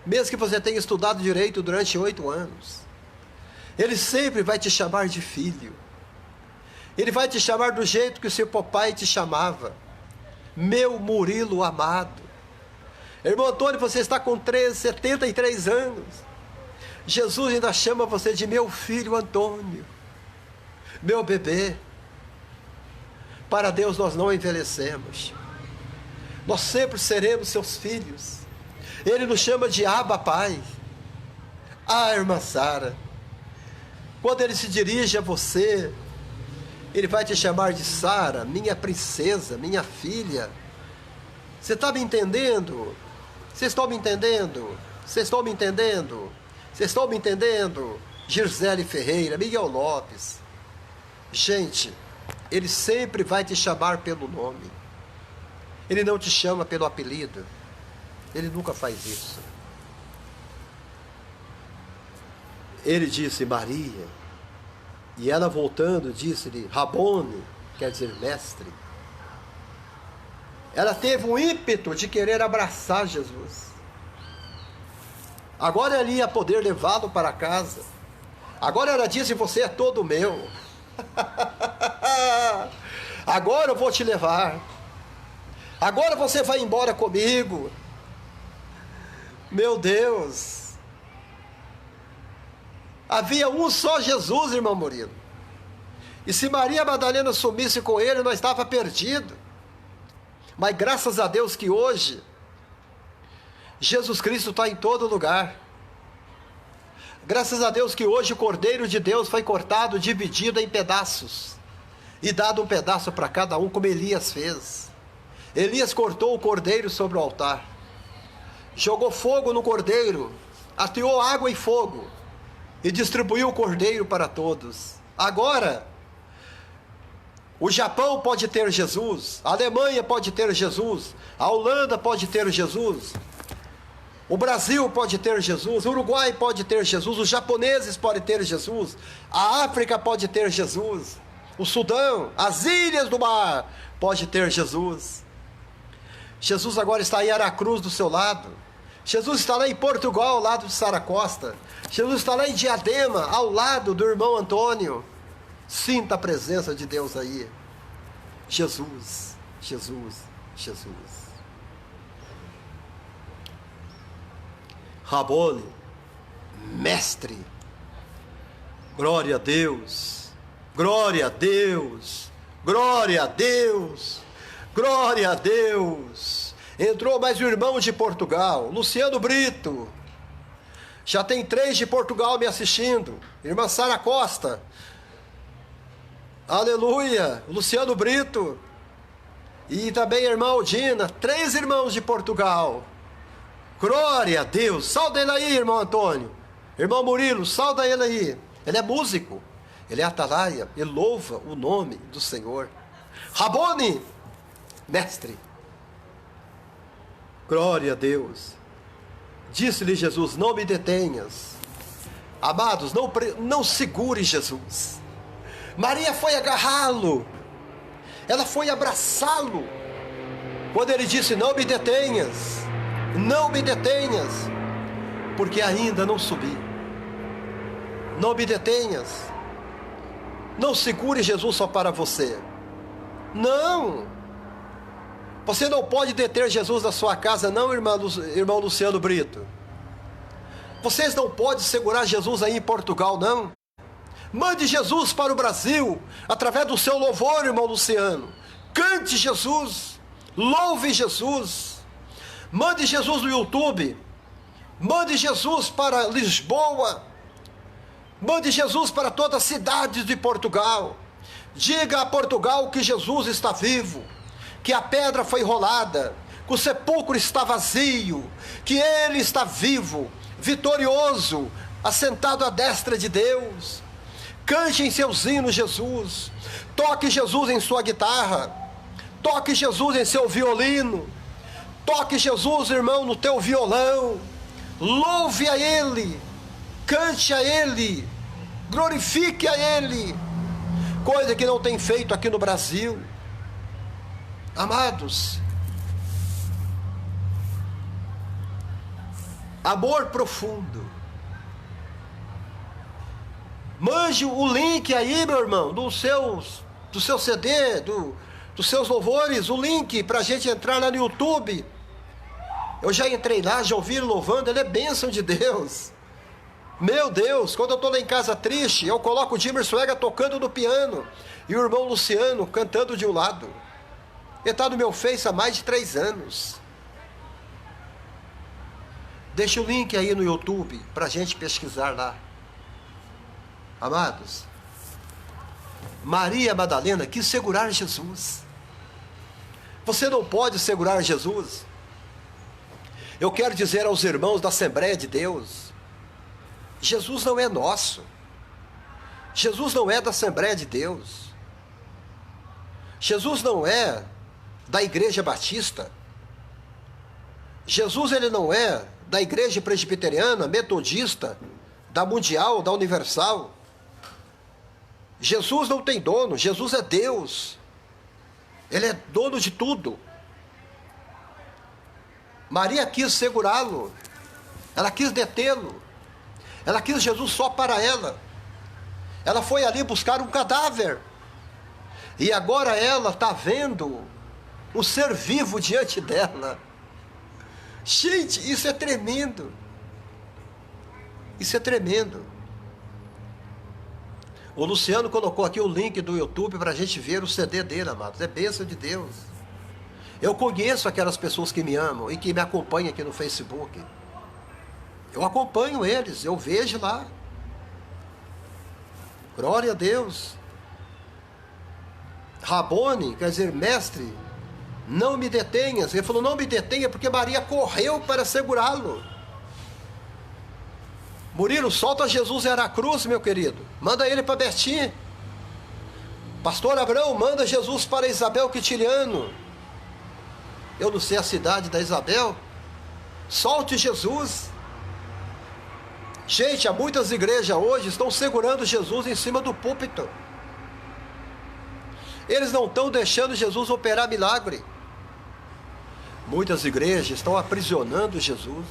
mesmo que você tenha estudado direito durante 8 anos. Ele sempre vai te chamar de filho. Ele vai te chamar do jeito que o seu papai te chamava: meu Murilo amado. Irmão Antônio, você está com 73 anos. Jesus ainda chama você de meu filho Antônio, meu bebê. Para Deus nós não envelhecemos. Nós sempre seremos seus filhos. Ele nos chama de Abba, Pai. Ah, irmã Sara, quando Ele se dirige a você, Ele vai te chamar de Sara, minha princesa, minha filha. Você está me entendendo? Vocês estão me entendendo? Vocês estão me entendendo? Vocês estão me entendendo? Gisele Ferreira, Miguel Lopes. Gente, Ele sempre vai te chamar pelo nome. Ele não te chama pelo apelido. Ele nunca faz isso. Ele disse Maria, e ela voltando disse-lhe Rabone, quer dizer mestre. Ela teve um ímpeto de querer abraçar Jesus. Agora ela ia poder levá-lo para casa. Agora ela disse, você é todo meu. Agora eu vou te levar. Agora você vai embora comigo. Meu Deus. Havia um só Jesus, irmão Murilo. E se Maria Madalena sumisse com ele, nós estava perdido. Mas graças a Deus que hoje, Jesus Cristo está em todo lugar. Graças a Deus que hoje o Cordeiro de Deus foi cortado, dividido em pedaços. E dado um pedaço para cada um, como Elias fez. Elias cortou o cordeiro sobre o altar. Jogou fogo no cordeiro. Ateou água e fogo. E distribuiu o cordeiro para todos. Agora, o Japão pode ter Jesus. A Alemanha pode ter Jesus. A Holanda pode ter Jesus. O Brasil pode ter Jesus. O Uruguai pode ter Jesus. Os japoneses podem ter Jesus. A África pode ter Jesus. O Sudão, as ilhas do mar, pode ter Jesus. Jesus agora está em Aracruz do seu lado. Jesus está lá em Portugal, ao lado de Sara Costa. Jesus está lá em Diadema, ao lado do irmão Antônio. Sinta a presença de Deus aí. Jesus, Jesus, Jesus. Rabone, mestre. Glória a Deus. Glória a Deus. Glória a Deus. Glória a Deus. Entrou mais um irmão de Portugal, Luciano Brito. Já tem 3 de Portugal me assistindo. Irmã Sara Costa. Aleluia. Luciano Brito. E também a irmã Aldina. 3 irmãos de Portugal. Glória a Deus. Sauda ele aí, irmão Antônio. Irmão Murilo, sauda ele aí. Ele é músico. Ele é atalaia. Ele louva o nome do Senhor. Rabone, mestre. Glória a Deus. Disse-lhe Jesus, não me detenhas. Amados, não segure Jesus. Maria foi agarrá-lo. Ela foi abraçá-lo. Quando ele disse, não me detenhas. Não me detenhas. Porque ainda não subi. Não me detenhas. Não segure Jesus só para você. Não. Você não pode deter Jesus na sua casa, não, irmão Luciano Brito. Vocês não podem segurar Jesus aí em Portugal, não. Mande Jesus para o Brasil, através do seu louvor, irmão Luciano. Cante Jesus, louve Jesus. Mande Jesus no YouTube. Mande Jesus para Lisboa. Mande Jesus para todas as cidades de Portugal. Diga a Portugal que Jesus está vivo, que a pedra foi rolada, que o sepulcro está vazio, que Ele está vivo, vitorioso, assentado à destra de Deus. Cante em seus hinos Jesus, toque Jesus em sua guitarra, toque Jesus em seu violino, toque Jesus, irmão, no teu violão, louve a Ele, cante a Ele, glorifique a Ele, coisa que não tem feito aqui no Brasil. Amados, amor profundo. Mande o link aí, meu irmão, do seu CD, dos seus louvores, o link para a gente entrar lá no YouTube Eu já entrei lá, já ouvi ele louvando, ele é bênção de Deus. Meu Deus, quando eu estou lá em casa triste, eu coloco o Dimmer Swagger tocando no piano e o irmão Luciano cantando de um lado. Ele está no meu Face há mais de 3 anos. Deixa o link aí no YouTube para a gente pesquisar lá. Amados, Maria Madalena quis segurar Jesus. Você não pode segurar Jesus. Eu quero dizer aos irmãos da Assembleia de Deus, Jesus não é nosso. Jesus não é da Assembleia de Deus. Jesus não é da Igreja Batista. Jesus, ele não é da Igreja Presbiteriana, Metodista, da Mundial, da Universal. Jesus não tem dono, Jesus é Deus. Ele é dono de tudo. Maria quis segurá-lo, ela quis detê-lo, ela quis Jesus só para ela. Ela foi ali buscar um cadáver, e agora ela está vendo um ser vivo diante dela. Gente, isso é tremendo, isso é tremendo. O Luciano colocou aqui o link do YouTube para a gente ver o CD dele, amados, é bênção de Deus. Eu conheço aquelas pessoas que me amam e que me acompanham aqui no Facebook. Eu acompanho eles, eu vejo lá. Glória a Deus. Rabone, quer dizer, mestre, não me detenhas. Ele falou, não me detenha, porque Maria correu para segurá-lo. Murilo, solta Jesus em Aracruz, meu querido. Manda ele para Betim. Pastor Abrão, manda Jesus para Isabel Quintiliano. Eu não sei a cidade da Isabel. Solte Jesus. Gente, há muitas igrejas hoje estão segurando Jesus em cima do púlpito. Eles não estão deixando Jesus operar milagre. Muitas igrejas estão aprisionando Jesus.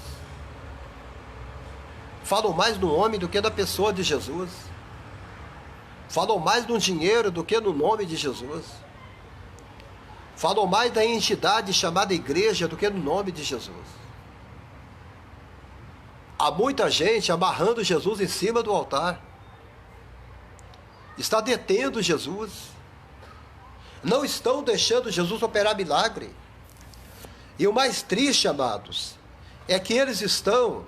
Falam mais no homem do que na pessoa de Jesus. Falam mais no dinheiro do que no nome de Jesus. Falam mais da entidade chamada igreja do que no nome de Jesus. Há muita gente amarrando Jesus em cima do altar. Está detendo Jesus. Não estão deixando Jesus operar milagre. E o mais triste, amados, é que eles estão...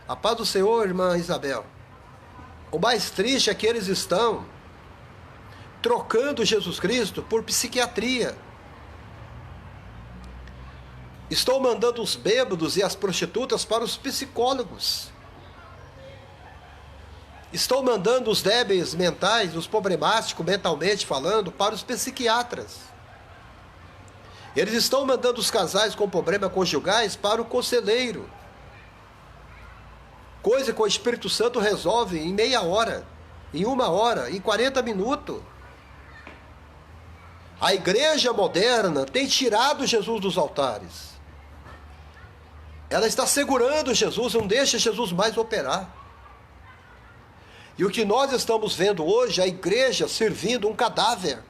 A paz do Senhor, irmã Isabel. O mais triste é que eles estão trocando Jesus Cristo por psiquiatria. Estão mandando os bêbados e as prostitutas para os psicólogos. Estão mandando os débeis mentais, os problemáticos mentalmente falando, para os psiquiatras. Eles estão mandando os casais com problemas conjugais para o conselheiro. Coisa que o Espírito Santo resolve em meia hora, em 1 hora, em 40 minutos. A igreja moderna tem tirado Jesus dos altares. Ela está segurando Jesus, não deixa Jesus mais operar. E o que nós estamos vendo hoje, a igreja servindo um cadáver.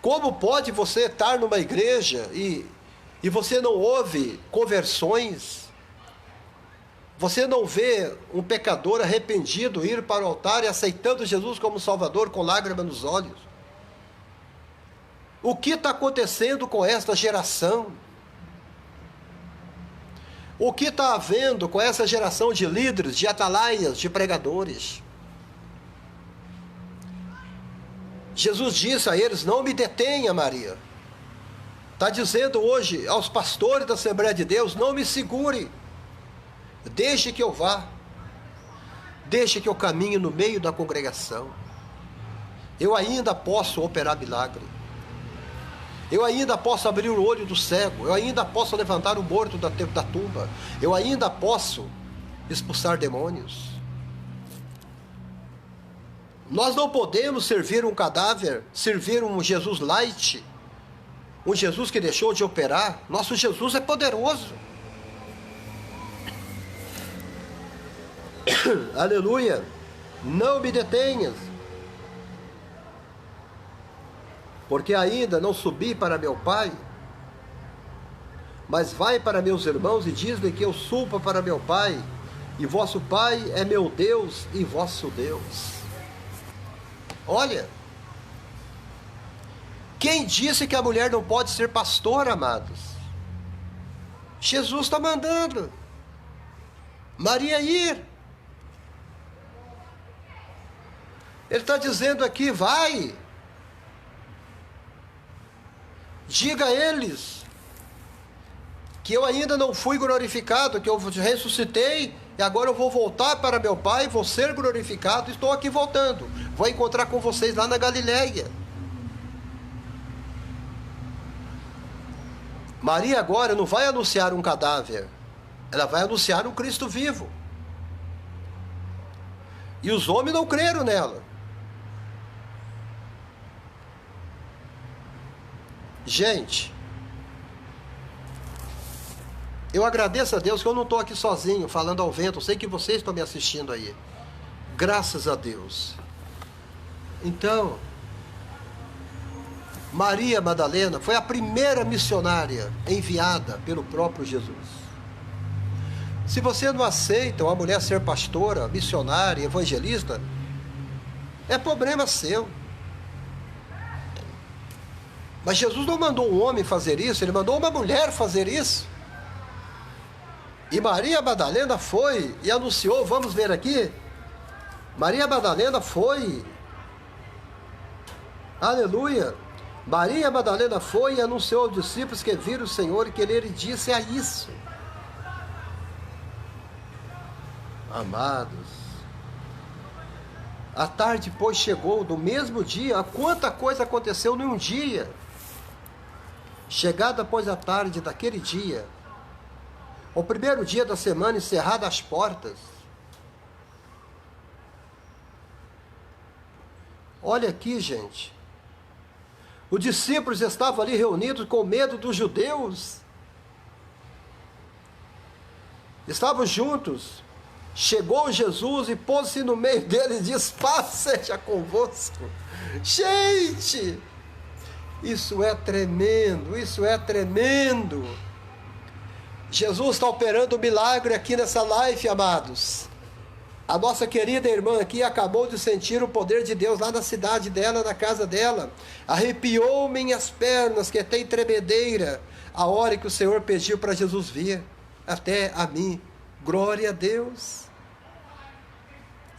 Como pode você estar numa igreja e você não ouve conversões? Você não vê um pecador arrependido ir para o altar e aceitando Jesus como Salvador com lágrimas nos olhos? O que está acontecendo com esta geração? O que está havendo com essa geração de líderes, de atalaias, de pregadores? Jesus disse a eles, não me detenha, Maria. Está dizendo hoje aos pastores da Assembleia de Deus, não me segure. Deixe que eu vá. Deixe que eu caminhe no meio da congregação. Eu ainda posso operar milagre. Eu ainda posso abrir o olho do cego. Eu ainda posso levantar o morto da tumba. Eu ainda posso expulsar demônios. Nós não podemos servir um cadáver, servir um Jesus light, um Jesus que deixou de operar. Nosso Jesus é poderoso. Aleluia. Não me detenhas. porque ainda não subi para meu Pai, mas vai para meus irmãos e diz-lhe que eu suba para meu Pai, e vosso Pai é meu Deus e vosso Deus. Olha, quem disse que a mulher não pode ser pastora, amados? Jesus está mandando Maria ir. Ele está dizendo aqui, vai, diga a eles que eu ainda não fui glorificado, que eu ressuscitei, e agora eu vou voltar para meu Pai, vou ser glorificado, estou aqui voltando, vou encontrar com vocês lá na Galileia. Maria agora não vai anunciar um cadáver, ela vai anunciar um Cristo vivo. E os homens não creram nela. Gente, eu agradeço a Deus que eu não estou aqui sozinho, falando ao vento. Eu sei que vocês estão me assistindo aí. Graças a Deus. Então, Maria Madalena foi a primeira missionária enviada pelo próprio Jesus. Se você não aceita uma mulher ser pastora, missionária, evangelista, é problema seu. Mas Jesus não mandou um homem fazer isso, ele mandou uma mulher fazer isso. E Maria Madalena foi e anunciou, vamos ver aqui. Maria Madalena foi. Aleluia. Maria Madalena foi e anunciou aos discípulos que viram o Senhor e que ele disse a isso. Amados, a tarde, pois, chegou do mesmo dia. Quanta coisa aconteceu num dia. Chegada, pois, a tarde daquele dia, o primeiro dia da semana, encerradas as portas. Olha aqui, gente. Os discípulos estavam ali reunidos com medo dos judeus. Estavam juntos. Chegou Jesus e pôs-se no meio deles e disse: paz seja convosco. Gente, isso é tremendo, isso é tremendo. Jesus está operando um milagre aqui nessa live, amados. A nossa querida irmã aqui acabou de sentir o poder de Deus lá na cidade dela, na casa dela. Arrepiou minhas pernas, que tem tremedeira, a hora que o Senhor pediu para Jesus vir até a mim. Glória a Deus.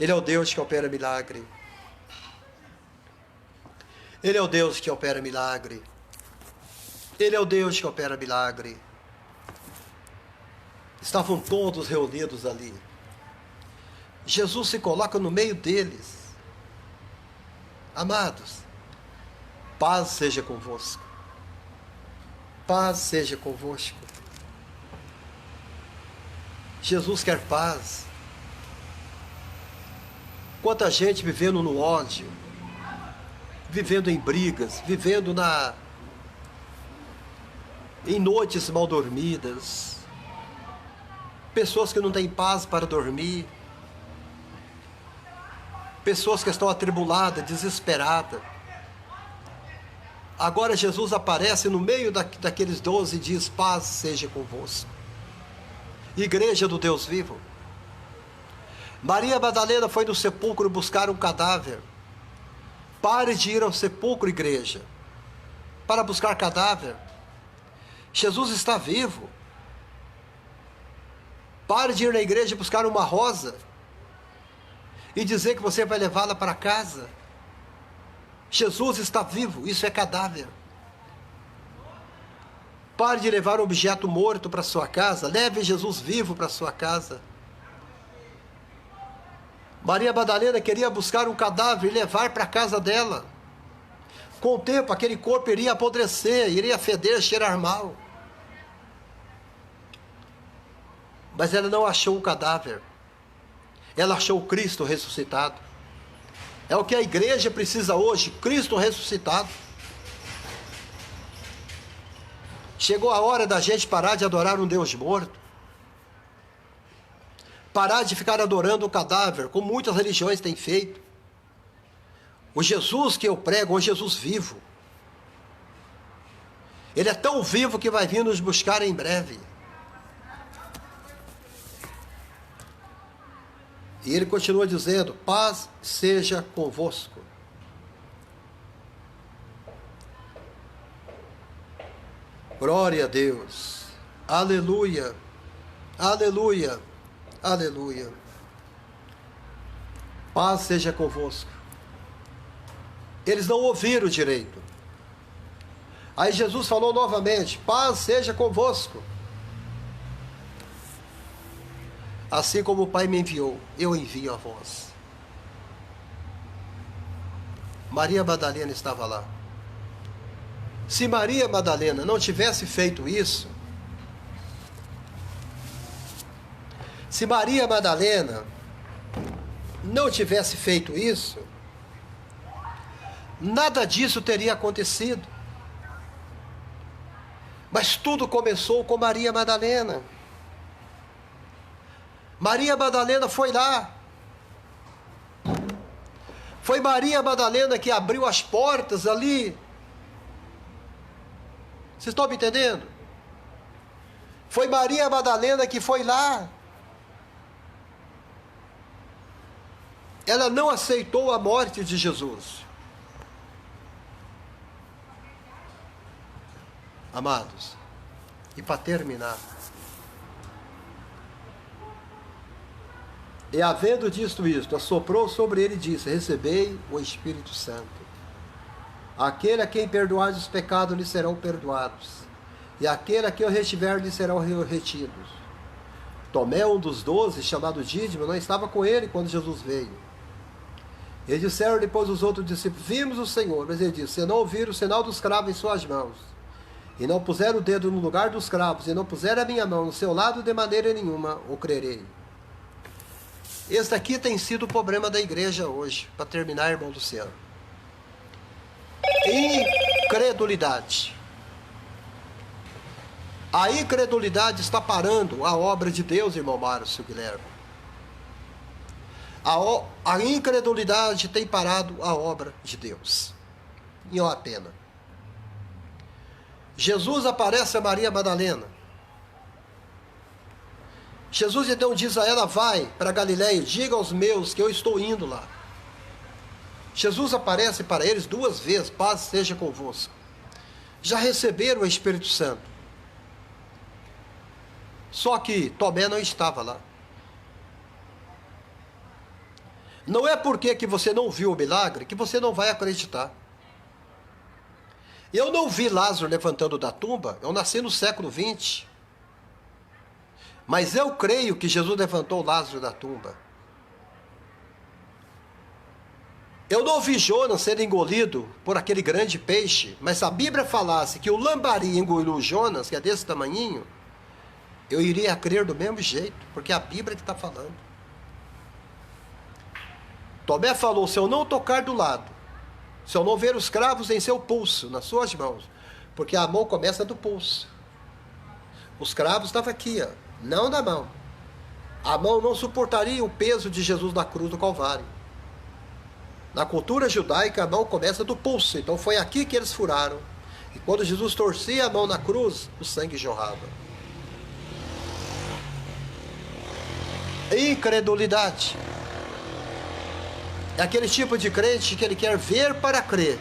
Ele é o Deus que opera milagre. Ele é o Deus que opera milagre. Ele é o Deus que opera milagre. Estavam todos reunidos ali. Jesus se coloca no meio deles. Amados, paz seja convosco. Paz seja convosco. Jesus quer paz. Quanta gente vivendo no ódio, vivendo em brigas, vivendo em noites mal dormidas, pessoas que não têm paz para dormir, pessoas que estão atribuladas, desesperadas. Agora Jesus aparece no meio daqueles 12 e diz: paz seja convosco. Igreja do Deus vivo. Maria Madalena foi no sepulcro buscar um cadáver. Pare de ir ao sepulcro, igreja, para buscar cadáver. Jesus está vivo. Pare de ir na igreja buscar uma rosa e dizer que você vai levá-la para casa. Jesus está vivo, isso é cadáver. Pare de levar um objeto morto para sua casa, leve Jesus vivo para sua casa. Maria Madalena queria buscar um cadáver e levar para a casa dela. Com o tempo, aquele corpo iria apodrecer, iria feder, cheirar mal. Mas ela não achou o cadáver. Ela achou o Cristo ressuscitado. É o que a igreja precisa hoje, Cristo ressuscitado. Chegou a hora da gente parar de adorar um Deus morto. Parar de ficar adorando um cadáver, como muitas religiões têm feito. O Jesus que eu prego é um Jesus vivo. Ele é tão vivo que vai vir nos buscar em breve. E ele continua dizendo: paz seja convosco. Glória a Deus. Aleluia. Aleluia. Aleluia. Paz seja convosco. Eles não ouviram direito. Aí Jesus falou novamente: paz seja convosco. Assim como o Pai me enviou, eu envio a vós. Maria Madalena estava lá. Se Maria Madalena não tivesse feito isso, se Maria Madalena não tivesse feito isso, nada disso teria acontecido. Mas tudo começou com Maria Madalena. Maria Madalena foi lá. Foi Maria Madalena que abriu as portas ali. Vocês estão me entendendo? Foi Maria Madalena que foi lá. Ela não aceitou a morte de Jesus. Amados, e para terminar, e havendo dito isto, assoprou sobre ele e disse: recebei o Espírito Santo. Aquele a quem perdoares os pecados lhe serão perdoados, e aquele a quem o retiver lhe serão retidos. Tomé, um dos 12, chamado Dídimo, não estava com ele quando Jesus veio. E disseram depois os outros discípulos: vimos o Senhor. Mas ele disse: se não ouviram o sinal dos cravos em suas mãos, e não puseram o dedo no lugar dos cravos, e não puseram a minha mão no seu lado, de maneira nenhuma o crerei. Esse daqui tem sido o problema da igreja hoje, para terminar, irmão Luciano. Incredulidade. A incredulidade está parando a obra de Deus, irmão Márcio Guilherme. A incredulidade tem parado a obra de Deus. E ó a pena. Jesus aparece a Maria Madalena. Jesus então diz a ela: vai para Galiléia, diga aos meus que eu estou indo lá. Jesus aparece para eles 2 vezes: paz seja convosco. Já receberam o Espírito Santo. Só que Tomé não estava lá. Não é porque que você não viu o milagre que você não vai acreditar. Eu não vi Lázaro levantando da tumba, eu nasci no século 20. Mas eu creio que Jesus levantou Lázaro da tumba. Eu não vi Jonas ser engolido por aquele grande peixe, mas se a Bíblia falasse que o lambari engoliu Jonas, que é desse tamanhinho, eu iria crer do mesmo jeito, porque é a Bíblia que está falando. Tomé falou: se eu não tocar do lado, se eu não ver os cravos em seu pulso, nas suas mãos, porque a mão começa do pulso. Os cravos estavam aqui, ó, não na mão. A mão não suportaria o peso de Jesus na cruz do Calvário. Na cultura judaica, a mão começa do pulso, então foi aqui que eles furaram. E quando Jesus torcia a mão na cruz, o sangue jorrava. Incredulidade. É aquele tipo de crente que ele quer ver para crer.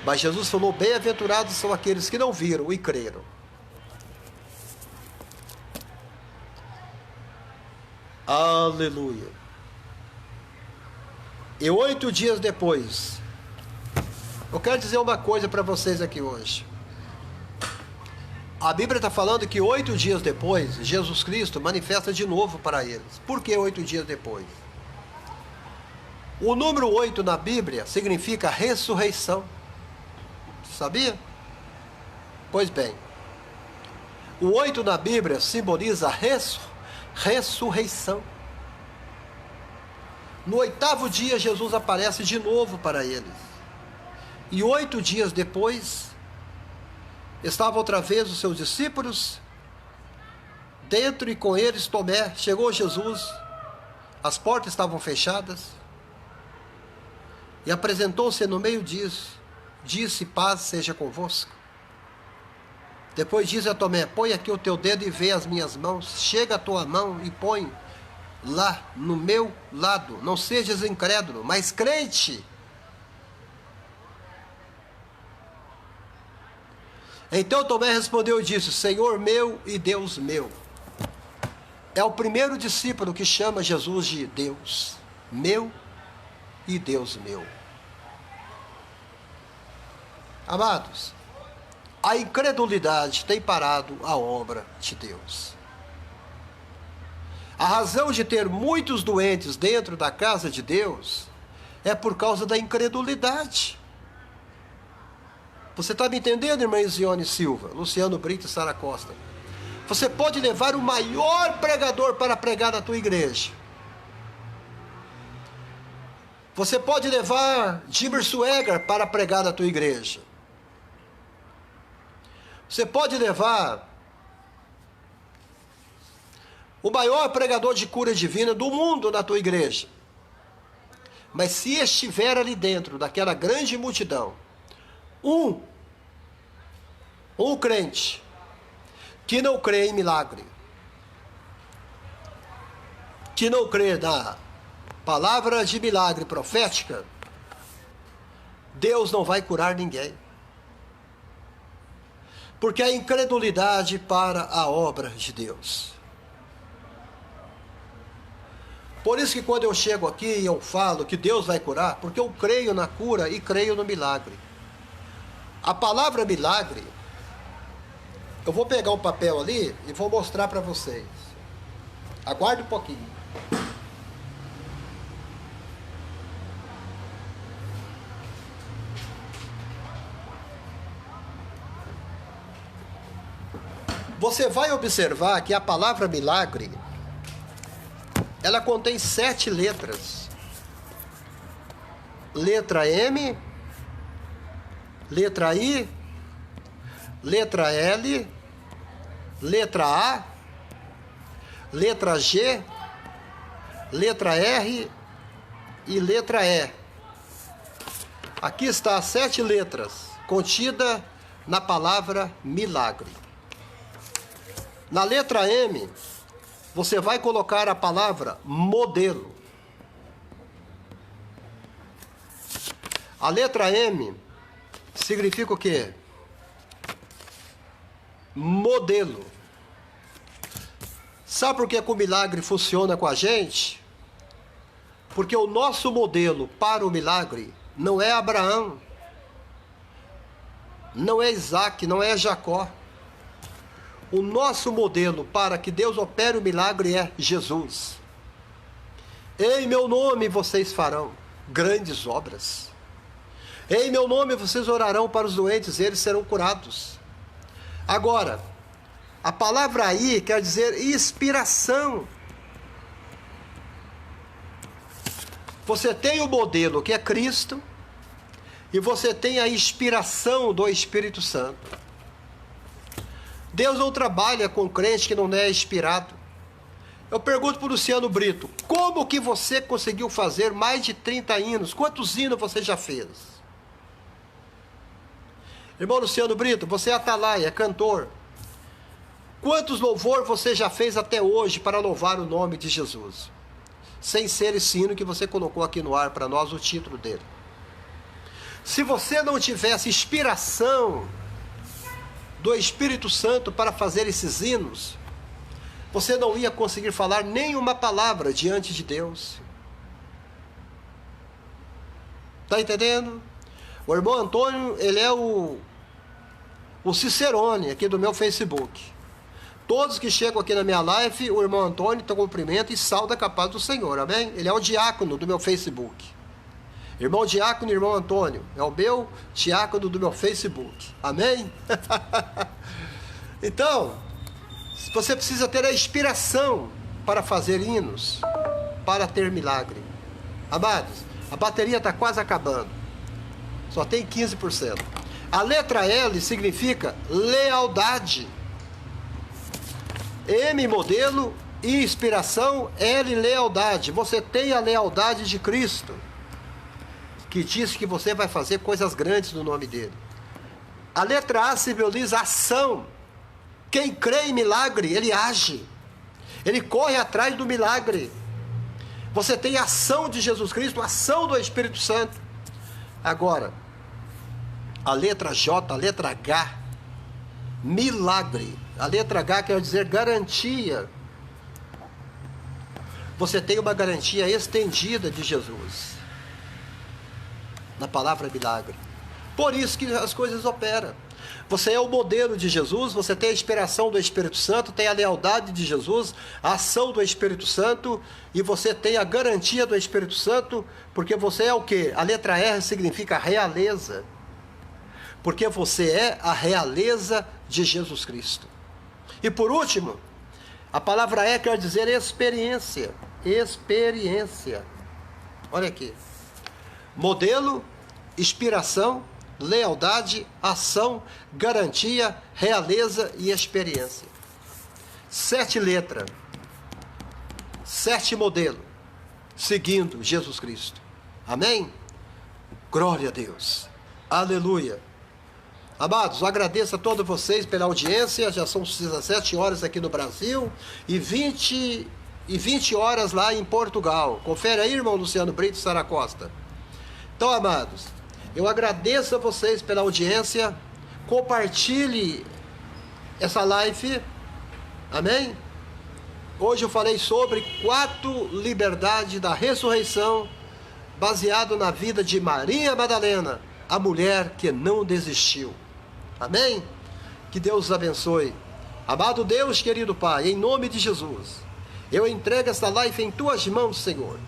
Mas Jesus falou: bem-aventurados são aqueles que não viram e creram. Aleluia. E 8 dias depois, eu quero dizer uma coisa para vocês aqui hoje. A Bíblia está falando que 8 dias depois, Jesus Cristo manifesta de novo para eles. Por que 8 dias depois? O número 8 na Bíblia significa ressurreição. Sabia? Pois bem, o 8 na Bíblia simboliza ressurreição. No 8º dia, Jesus aparece de novo para eles. E 8 dias depois, estavam outra vez os seus discípulos dentro, e com eles Tomé. Chegou Jesus, as portas estavam fechadas, e apresentou-se no meio disso, disse: paz seja convosco. Depois diz a Tomé: põe aqui o teu dedo e vê as minhas mãos. Chega a tua mão e põe lá no meu lado. Não sejas incrédulo, mas crente. Então Tomé respondeu e disse: Senhor meu e Deus meu. É o primeiro discípulo que chama Jesus de Deus meu e Deus meu. Amados, a incredulidade tem parado a obra de Deus. A razão de ter muitos doentes dentro da casa de Deus é por causa da incredulidade. Você está me entendendo, irmã Isione Silva, Luciano Brito e Sara Costa? Você pode levar o maior pregador para pregar na tua igreja. Você pode levar Jimmer Swagger para pregar na tua igreja. Você pode levar o maior pregador de cura divina do mundo na tua igreja. Mas se estiver ali dentro daquela grande multidão, um crente que não crê em milagre, que não crê na palavra de milagre profética, Deus não vai curar ninguém. Porque a incredulidade para a obra de Deus. Por isso que quando eu chego aqui e eu falo que Deus vai curar, porque eu creio na cura e creio no milagre. A palavra milagre, eu vou pegar um papel ali e vou mostrar para vocês. Aguarde um pouquinho. Você vai observar que a palavra milagre, ela contém 7 letras. Letra M, letra I, letra L, letra A, letra G, letra R e letra E. Aqui está as 7 letras contidas na palavra milagre. Na letra M, você vai colocar a palavra modelo. A letra M significa o quê? Modelo. Sabe por que o milagre funciona com a gente? Porque o nosso modelo para o milagre não é Abraão, não é Isaac, não é Jacó. O nosso modelo para que Deus opere o milagre é Jesus. Em meu nome vocês farão grandes obras. Em meu nome vocês orarão para os doentes e eles serão curados. Agora, a palavra aí quer dizer inspiração. Você tem o modelo que é Cristo e você tem a inspiração do Espírito Santo. Deus não trabalha com crente que não é inspirado. Eu pergunto para o Luciano Brito, como que você conseguiu fazer mais de 30 hinos? Quantos hinos você já fez? Irmão Luciano Brito, você é atalaia, é cantor. Quantos louvor você já fez até hoje para louvar o nome de Jesus? Sem ser esse hino que você colocou aqui no ar para nós, o título dele. Se você não tivesse inspiração do Espírito Santo para fazer esses hinos, você não ia conseguir falar nenhuma palavra diante de Deus. Está entendendo? O irmão Antônio, ele é o Cicerone aqui do meu Facebook. Todos que chegam aqui na minha live, o irmão Antônio então cumprimenta e sauda a paz do Senhor, amém? Ele é o diácono do meu Facebook. Irmão diácono e irmão Antônio, é o meu diácono do meu Facebook, amém? Então, você precisa ter a inspiração para fazer hinos, para ter milagre. Amados, a bateria está quase acabando, só tem 15%. A letra L significa lealdade. M, modelo, I, inspiração, L, lealdade. Você tem a lealdade de Cristo. que diz que você vai fazer coisas grandes no nome dele. A letra A simboliza ação. Quem crê em milagre, ele age. Ele corre atrás do milagre. Você tem a ação de Jesus Cristo, a ação do Espírito Santo. Agora, a letra J, a letra H, milagre. A letra H quer dizer garantia. Você tem uma garantia estendida de Jesus. Na palavra milagre. Por isso que as coisas operam. Você é o modelo de Jesus, você tem a inspiração do Espírito Santo, tem a lealdade de Jesus, a ação do Espírito Santo, e você tem a garantia do Espírito Santo, porque você é o quê? A letra R significa realeza. Porque você é a realeza de Jesus Cristo. E por último, a palavra E quer dizer experiência. Experiência. Olha aqui. Modelo, inspiração, lealdade, ação, garantia, realeza e experiência. 7 letras. 7 modelos. Seguindo Jesus Cristo. Amém? Glória a Deus. Aleluia. Amados, eu agradeço a todos vocês pela audiência. Já são 17 horas aqui no Brasil e 20 horas lá em Portugal. Confere aí, irmão Luciano Brito e Sara Costa. Então, amados, eu agradeço a vocês pela audiência. Compartilhe essa live. Amém? Hoje eu falei sobre 4 liberdades da ressurreição, baseado na vida de Maria Madalena, a mulher que não desistiu. Amém? Que Deus os abençoe. Amado Deus, querido Pai, em nome de Jesus, eu entrego essa live em Tuas mãos, Senhor.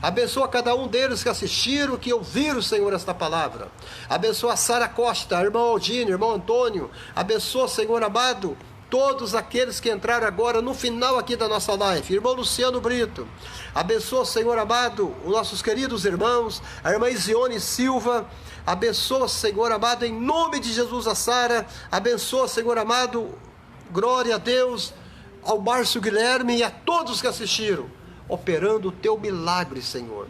Abençoa cada um deles que assistiram, que ouviram, Senhor, esta palavra. Abençoa a Sara Costa, irmão Aldino, irmão Antônio. Abençoa, Senhor amado, todos aqueles que entraram agora no final aqui da nossa live. Irmão Luciano Brito. Abençoa, Senhor amado, os nossos queridos irmãos. A irmã Isione Silva. Abençoa, Senhor amado, em nome de Jesus, a Sara. Abençoa, Senhor amado, glória a Deus, ao Márcio Guilherme e a todos que assistiram, operando o teu milagre, Senhor.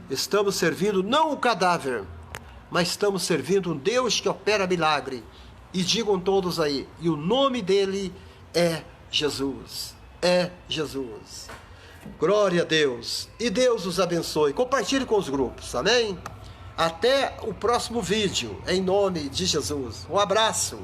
Estamos servindo não o cadáver, mas estamos servindo um Deus que opera milagre. E digam todos aí, e o nome dele é Jesus. É Jesus. Glória a Deus. E Deus os abençoe. Compartilhe com os grupos, amém? Até o próximo vídeo, em nome de Jesus. Um abraço.